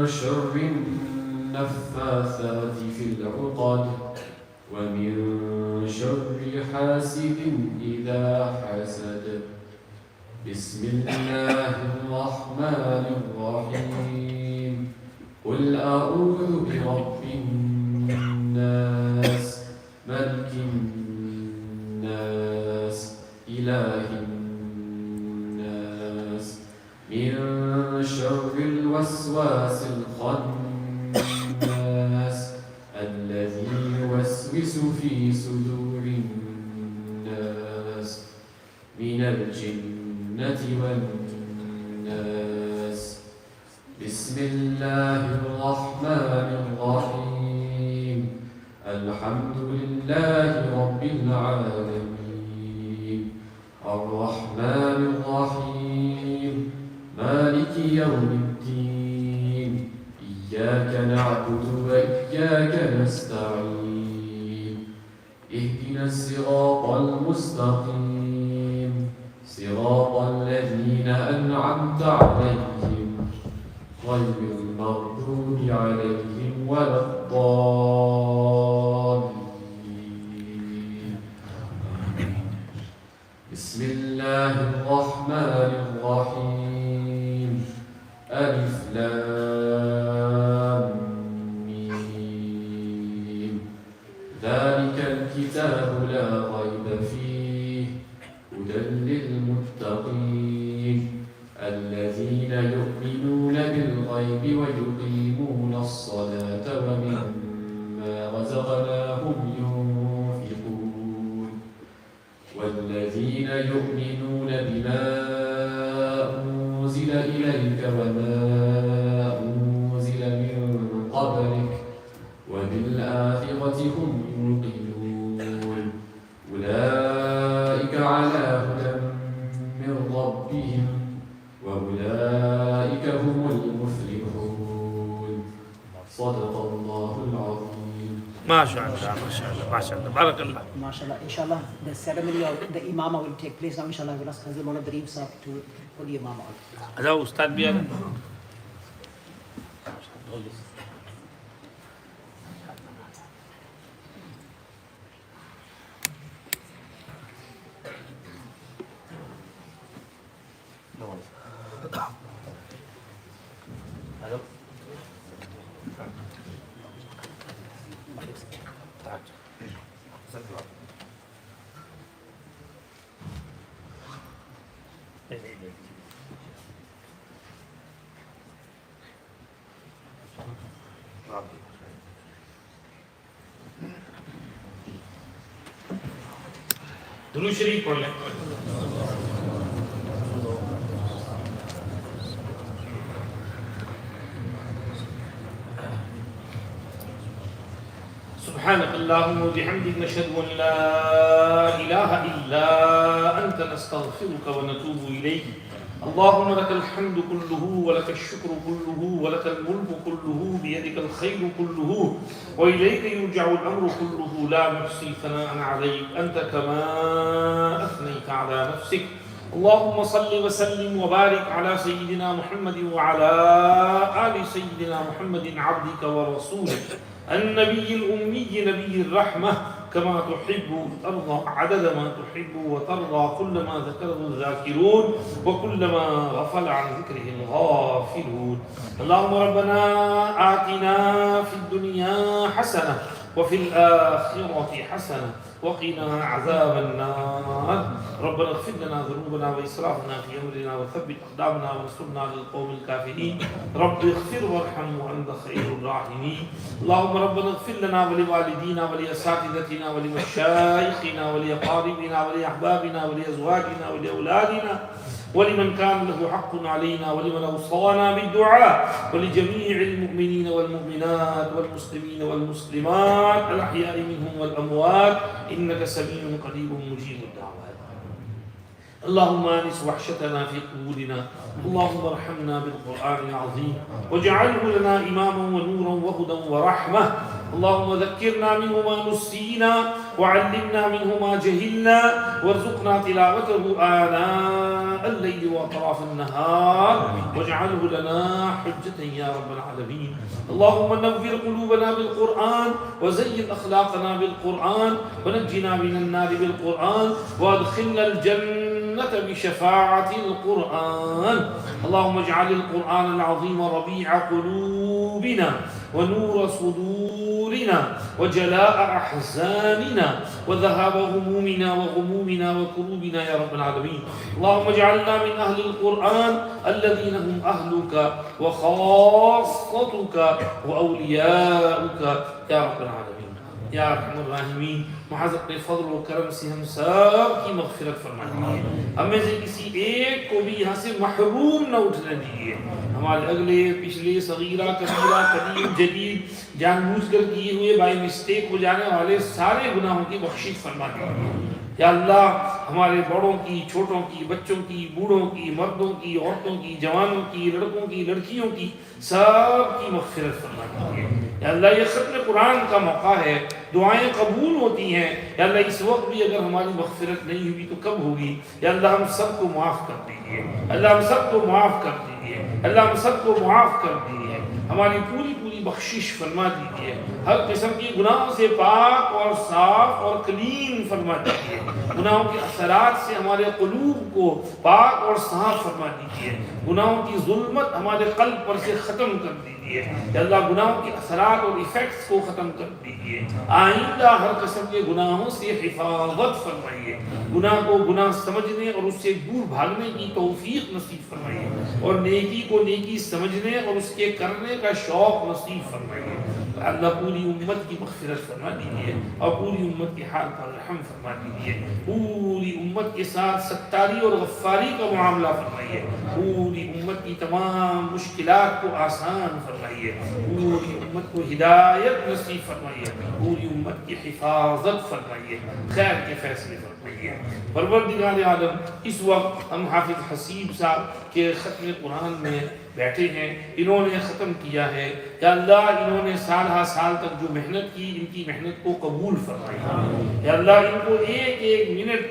شر النفاثات في العقد ومن شر حاسد إذا حسد. بسم الله الرحمن الرحيم. قل أعوذ برب الناس ملك الناس إله الناس من شر الوسواس الخناس الذي يوسوس في صدور الناس من الجنة والناس. بسم الله الرحمن الرحيم. الحمد لله رب العالمين الرحمن الرحيم مالك يوم الدين إياك نعبد وإياك نستعين اهدنا الصراط المستقيم صراط الذين أنعمت عليهم غير المغضوب عليهم ولا الضالين. بسم الله الرحمن الرحيم. ألف لام ميم. ذلك الكتاب لا ريب فيه هدى للمتقين الذين يؤمنون بالغيب ويقيمون الصلاة ومما رزقناهم ينفقون والذين يؤمنون بما أنزل إليك وما أنزل من قبلك وبالآخرة هم يوقنون أولئك على هدى من ربهم وأولئك هم المفلحون. صدق الله العظيم. ما شاء الله ما شاء الله ما شاء الله بارك الله. MashaAllah, inshallah, the ceremony of the imama will take place now, inshallah. We'll ask Hazrat Maulana Raheem Sahib to put the imama out. هذا أستاذ بيان. درود شریف پڑھ لیں. سبحانك اللهم وبحمدك نشهد أن لا إله إلا أنت نستغفرك ونتوب إليك. اللهم لك الحمد كله ولك الشكر كله ولك الملك كله بيدك الخير كله وإليك يرجع الأمر كله لا نحصي ثناء عليك أنت كما أثنيت على نفسك. اللهم صل وسلم وبارك على سيدنا محمد وعلى آل سيدنا محمد عبدك ورسولك النبي الأمي نبي الرحمة كما تحب وترضى عدد ما تحب وترضى كل ما ذكره الذاكرون وكل ما غفل عن ذكره الغافلون. اللهم ربنا آتنا في الدنيا حسنة وفي الآخرة حسنة وقنا عذاب النار. ربنا اغفر لنا ذنوبنا وإسرافنا في أمرنا وثبت أقدامنا وانصرنا على القوم الكافرين. رب اغفر وارحم وأنت خير الراحمين. اللهم ربنا اغفر لنا ولوالدينا ولأساتذتنا ولمشايخنا ولأقاربنا ولأحبابنا ولأزواجنا ولأولادنا ولمن كان له حق علينا ولمن أوصانا بالدعاء ولجميع المؤمنين والمؤمنات والمسلمين والمسلمات الأحياء منهم والأموات إنك سميع قريب مجيب الدعوات. اللهم آنس وحشتنا في قبورنا. اللهم ارحمنا بالقرآن العظيم واجعله لنا إماما ونورا وهدى ورحمة. اللهم ذكرنا منه ما نسينا وعلمنا منه ما جهلنا وارزقنا تلاوته آناء الليل وأطراف النهار واجعله لنا حجة يا رب العالمين. اللهم نور قلوبنا بالقرآن وزين أخلاقنا بالقرآن ونجنا من النار بالقرآن وادخلنا الجنة بشفاعة القرآن. اللهم اجعل القرآن العظيم ربيع قلوبنا ونور صدورنا وجلاء أحزاننا وذهاب همومنا وغمومنا وكروبنا يا رب العالمين. اللهم اجعلنا من أهل القرآن الذين هم أهلك وخاصتك وأولياؤك يا رب العالمين. یا ارحم الراحمین محض اپنے فضل و کرم سے ہم سب کی مغفرت فرمائیے. ہم میں سے کسی ایک کو بھی یہاں سے محروم نہ اٹھنے دیجیے. ہمارے اگلے پچھلے صغیرہ کبیرہ قدیم جدید جان بوجھ کر کیے ہوئے بائی مسٹیک ہو جانے والے سارے گناہوں کی بخشش فرما دیجیے. یا اللہ ہمارے بڑوں کی چھوٹوں کی بچوں کی بوڑھوں کی مردوں کی عورتوں کی جوانوں کی لڑکوں کی لڑکیوں کی سب کی مغفرت فرما دیجیے. یا اللہ یہ ختم قرآن کا موقع ہے, دعائیں قبول ہوتی ہیں. یا اللہ اس وقت بھی اگر ہماری مغفرت نہیں ہوئی تو کب ہوگی؟ یا اللہ ہم سب کو معاف کر دیجیے. اللہ ہم سب کو معاف کر دیجیے. اللہ ہم سب کو معاف کر دیجیے. ہماری پوری بخشش فرما دیجیے. ہر قسم کی گناہوں سے پاک اور صاف اور کلین فرما دیجیے. گناہوں کے اثرات سے ہمارے قلوب کو پاک اور صاف فرما دیجیے. گناہوں کی ظلمت ہمارے قلب پر سے ختم کر دیجیے. یا اللہ گناہوں کے اثرات اور ایفیکٹس کو ختم کر دیجیے. آئندہ ہر قسم کے گناہوں سے حفاظت فرمائیے. گناہ کو گناہ سمجھنے اور اس سے دور بھاگنے کی توفیق نصیب فرمائیے, اور نیکی کو نیکی سمجھنے اور اس کے کرنے کا شوق نصیب فرمائیے. اللہ پوری امت کی مغفرت فرما دیجیے اور پوری امت کے حال پر رحم فرما دیجیے. پوری امت کے ساتھ ستاری اور غفاری کا معاملہ فرمائیے. پوری امت کی تمام مشکلات کو آسان فرمائیے. پوری امت کو ہدایت نصیب فرمائیے. پوری امت کی حفاظت فرمائیے. خیر کے فیصلے فرمائیے. پروردگار عالم اس وقت ہم حافظ حسیب صاحب کے ختم قرآن میں بیٹھے ہیں. انہوں نے ختم کیا ہے. یا اللہ انہوں نے سالہ سال تک جو محنت کی ان کی محنت کو قبول فرمائیے. یا اللہ ان کو ایک ایک منٹ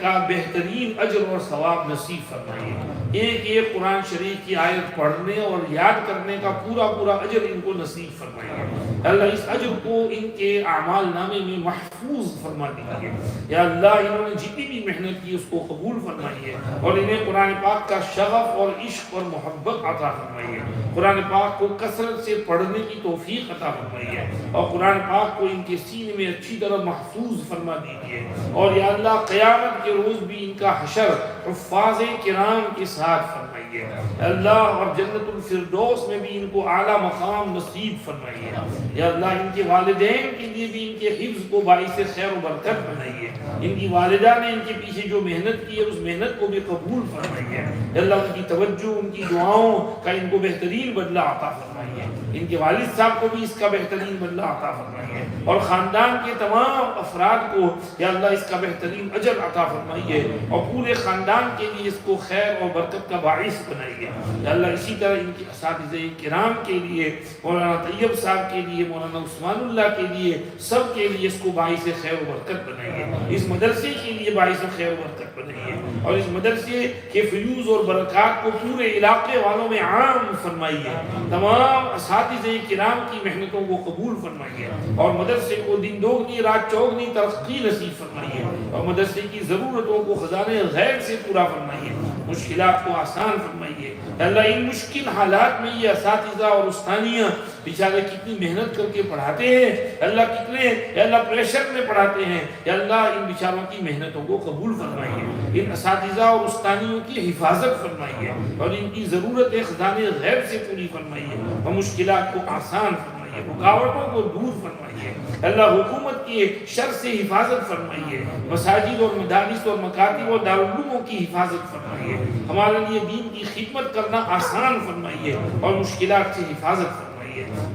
کا بہترین اجر اور ثواب نصیب فرمائیے. ایک ایک قرآن شریف کی آیت پڑھنے اور یاد کرنے کا پورا پورا اجر ان کو نصیب فرمائیے اللہ، اس اجر کو ان کے اعمال نامے میں محفوظ فرما دیجیے یا اللہ، انہوں نے جتنی بھی محنت کی اس کو قبول فرمائیے اور انہیں قرآن پاک کا شغف اور عشق اور محبت عطا فرمائیے، قرآن پاک کو کثرت سے پڑھنے کی توفیق عطا فرمائیے اور قرآن پاک کو ان کے سینے میں اچھی طرح محفوظ فرما دیجیے اور یا اللہ قیامت کے روز بھی ان کا حشر حفاظ کرام کے ساتھ فرمائیے اللہ، اور جنت الفردوس میں بھی ان کو اعلیٰ مقام نصیب فرمائیے یا اللہ، ان کے والدین کے لیے بھی ان کے حفظ کو باعث خیر و برکت بنائیے، ان کی والدہ نے ان کے پیچھے جو محنت کی ہے اس محنت کو بھی قبول فرمائیے یا اللہ، ان کی توجہ ان کی دعاؤں کا ان کو بہترین بدلہ عطا فرمائیے، ان کے والد صاحب کو بھی اس کا بہترین بدلہ عطا فرمائیے اور خاندان کے تمام افراد کو یا اللہ اس کا بہترین اجر عطا فرمائیے اور پورے خاندان کے لیے اس کو خیر اور برکت کا باعث بنائیے یا اللہ، اسی طرح ان کے اساتذہ کرام کے لیے، مولانا طیب صاحب کے لیے، مولانا عثمان اللہ کے لیے، سب کے لیے اس کو باعث خیر و برکت بنائیے، اس مدرسے کے لیے باعث خیر و برکت بنائیے اور اس مدرسے کے فیوز اور برکات کو پورے علاقے والوں میں عام فرمائیے، تمام اساتذہ کرام کی محنتوں کو قبول فرمائیے اور مدرسے کو دن دوگنی رات چوگنی ترقی نصیب فرمائیے اور مدرسے کی ضرورتوں کو خزانے غیب سے پورا فرمائیے، مشکلات کو آسان فرمائیے اللہ، ان مشکل حالات میں یہ اساتذہ اور استانیہ بیچارے کتنی محنت کر کے پڑھاتے ہیں اللہ، کتنے یا اللہ پریشر میں پڑھاتے ہیں یا اللہ، ان بیچاروں کی محنتوں کو قبول فرمائیے، ان اساتذہ اور استانیوں کی حفاظت فرمائیے اور ان کی ضرورت خزانے غیب سے پوری فرمائیے اور مشکلات کو آسان فرمائیے، رکاوٹوں کو دور فرمائیے اللہ، حکومت کی شر سے حفاظت فرمائیے، مساجد اور مدارس اور مکاتب اور دارالعلوموں کی حفاظت فرمائیے، ہمارے لیے دین کی خدمت کرنا آسان فرمائیے اور مشکلات سے حفاظت فرمائیے،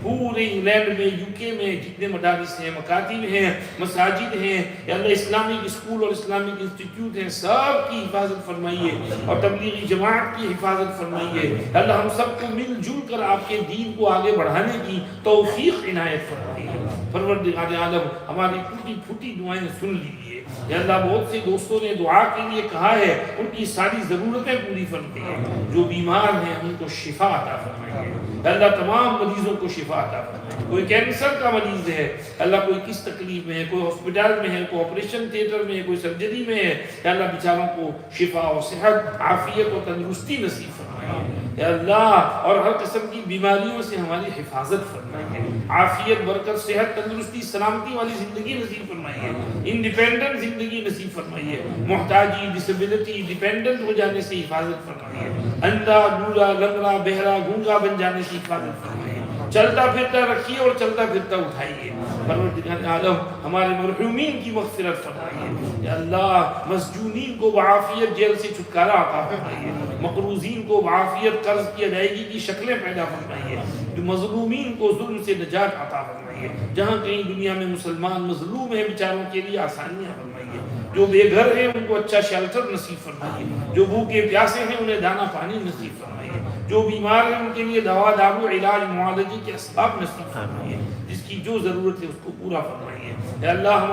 پورے انگلینڈ میں، یو کے میں جتنے مدارس ہیں، مکاتب ہیں، مساجد ہیں یا اللہ، اسلامک اسکول اور اسلامک انسٹیٹیوٹ ہیں، سب کی حفاظت فرمائیے اور تبلیغی جماعت کی حفاظت فرمائیے اللہ، ہم سب کو مل جل کر آپ کے دین کو آگے بڑھانے کی توفیق عنایت فرمائیے، پروردگار عالم ہماری ٹوٹی پھوٹی دعائیں سن لیجیے یا اللہ، بہت سے دوستوں نے دعا کے لیے کہا ہے، ان کی ساری ضرورتیں پوری فرمائیے، جو بیمار ہیں ان کو شفا عطا فرمائیے اللہ، تمام مریضوں کو شفا عطا فرمائیے، کوئی کینسر کا مریض ہے اللہ، کوئی کس تکلیف میں ہے، کوئی ہاسپٹل میں ہے، کوئی آپریشن تھیٹر میں ہے، کوئی سرجری میں ہے یا اللہ، بیچاروں کو شفا اور صحت، عافیت اور تندرستی نصیب فرمائیے یا اللہ، اور ہر قسم کی بیماریوں سے ہماری حفاظت فرمائیے، عافیت، برکت، صحت، تندرستی، سلامتی والی زندگی نصیب فرمائیے، انڈیپینڈنٹ زندگی نصیب فرمائیے، محتاجی، ڈسیبلٹی، ڈیپینڈنٹ ہو جانے سے حفاظت فرمائیے، اندھا، لولا، لنگڑا، بہرا، گونگا بن جانے سے حفاظت فرمائیے، چلتا پھرتا رکھیے اور چلتا پھرتا اٹھائیے، پروردگار عالم ہمارے مرحومین کی مغفرت فرمائیے یا اللہ، مسجونین کو بعافیت جیل سے چھٹکارا عطا فرمائیے، مقروضین کو بعافیت قرض کی ادائیگی کی شکلیں پیدا فرمائیے، جو مظلومین کو ظلم سے نجات عطا فرمائیے، جہاں کہیں دنیا میں مسلمان مظلوم ہیں بیچاروں کے لیے آسانیاں فرمائیے، جو بے گھر ہیں ان کو اچھا شیلٹر نصیب فرمائیے، جو بھوکے پیاسے ہیں انہیں دانا پانی نصیب فرمائیے، جو بیمار ہیں ان کے لیے دوا دارو علاج معالجے کے اسباب نصیب فرمائیے، جس کی جو ضرورت ہے اس کو پورا فرمائیے اے اللہ،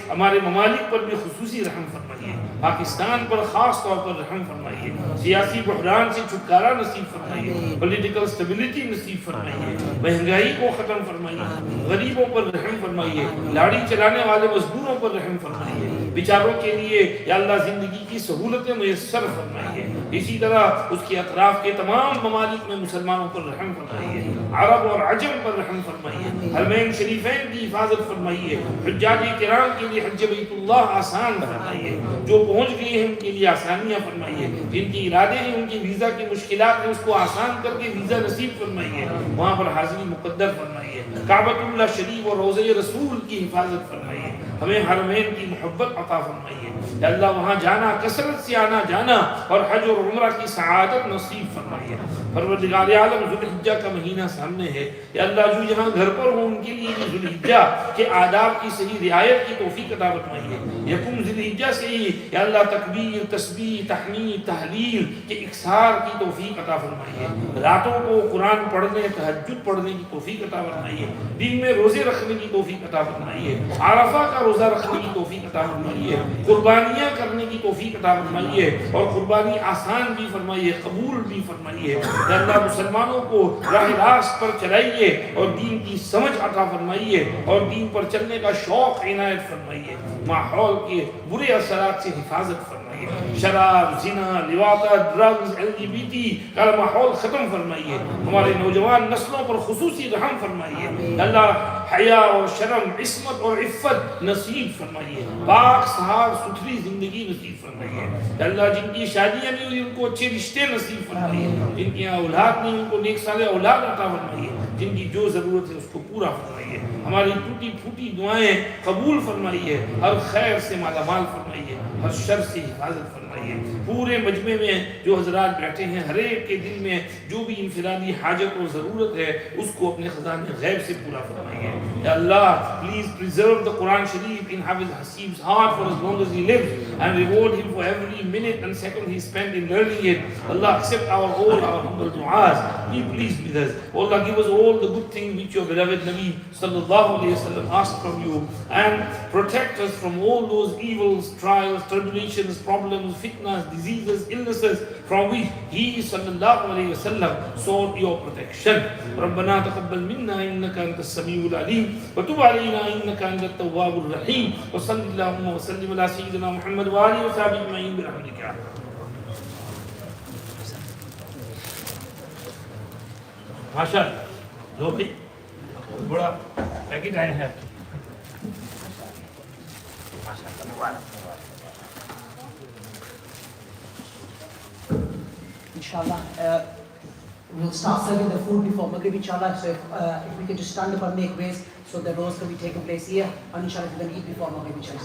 ہمارے ممالک پر بھی خصوصی رحم فرمائیے، پاکستان پر خاص طور پر رحم فرمائیے، سیاسی بحران سے چھٹکارا نصیب فرمائیے، پولیٹیکل اسٹیبلٹی نصیب فرمائیے، مہنگائی کو ختم فرمائیے، غریبوں پر رحم فرمائیے، لاڑی چلانے والے مزدوروں پر رحم فرمائیے، بیچاروں کے لیے یا اللہ زندگی کی سہولتیں میسر فرمائیے، اسی طرح اس کے اطراف کے تمام ممالک میں مسلمانوں پر رحم فرمائیے، عرب اور عجم پر رحم فرمائیے، حرمین شریفین کی حفاظت فرمائیے، حجاج کرام کے لیے حج بیت اللہ آسان فرمائیے، جو پہنچ گئے ہیں ان کے لیے آسانیاں فرمائیے، جن کی ارادے ہیں ان کی ویزا کی مشکلات ہیں اس کو آسان کر کے ویزا نصیب فرمائیے، وہاں پر حاضری مقدر فرمائیے، کعبۃ اللہ شریف اور روضہ رسول کی حفاظت فرمائیے، ہمیں حرمین کی محبت عطا فرمائیے یا اللہ، وہاں جانا، کثرت سے آنا جانا اور حج اور عمرہ کی سعادت نصیب فرمائیے، پروردگار عالم ذوالحجہ کا مہینہ سامنے ہے، یا اللہ جو یہاں گھر پر ہوں ان کے لیے بھی ذوالحجہ کے آداب کی صحیح رعایت کی توفیق عطا فرمائیے. یکم ذوالحجہ سے ہی یا اللہ تکبیر، تسبیح، تحمید، تحلیل کے اکثار کی توفیق عطا فرمائیے. راتوں کو قرآن پڑھنے، تہجد پڑھنے کی توفیق عطا فرمائیے. دن میں روزے رکھنے کی توفیق عطا فرمائیے. عرفہ کا روزہ رکھنے کی توفیق عطا فرمائیے. قربانیاں کرنے کی توفیق عطا فرمائیے، اور قربانی آسان بھی فرمائیے، قبول بھی فرمائیے. یا اللہ مسلمانوں کو راہ راست پر چلائیے اور دین کی سمجھ عطا فرمائیے، اور دین پر چلنے کا شوق عنایت فرمائیے. ماحول کے برے اثرات سے حفاظت فرمائیے. شراب، زنا، لواطت، ڈرگز، LGBT کا ماحول ختم فرمائیے. ہمارے نوجوان نسلوں پر خصوصی رحم فرمائیے. اللہ حیا اور شرم، عصمت اور عفت نصیب فرمائیے. پاک صاف ستھری زندگی نصیب فرمائیے. اللہ جن کی شادیاں نہیں ہوئی ان کو اچھے رشتے نصیب فرمائیے. جن کی اولاد نہیں ان کو نیک صالح اولاد عطا فرمائیے. جن کی جو ضرورت ہے اس کو پورا فرمائیے. ہماری ٹوٹی پھوٹی دعائیں قبول فرمائیے. ہر خیر سے مالا مال فرمائیے، ہر شر سے حفاظت فرمائیے. پورے مجمع میں جو حضرات بیٹھے ہیں، ہر ایک کے دل میں جو بھی انفرادی حاجت اور ضرورت ہے اس کو اپنے خزانے غیب سے پورا فرمائیے. یا اللہ please preserve the Quran Sharif in Hafez Hasim's heart for as long as he lives, and reward him for every minute and second he spent in learning it. Allah accept all our humble du'as. Be pleased with us. Allah give us all the good things which your beloved Nabi sallallahu alayhi wa sallam asked from you, and protect us from all those evils, trials, tribulations, problems, fitnas, diseases, illnesses from which he sallallahu alayhi wa sallam sought your protection. ربنا تقبل منا انك انت السميع العليم وتب علينا انك انت التواب الرحيم وصلى اللهم وسلم على سيدنا محمد وآله وصحبه اجمعين برحمتك. ماشاء اللہ لو بھائی بڑا پیکٹ آئے ہیں. Inshallah, we'll start serving the food before Maghrib, inshallah. So if we can just stand up and make ways so the roast can be taken place here, and inshallah we can eat before Maghrib, inshallah.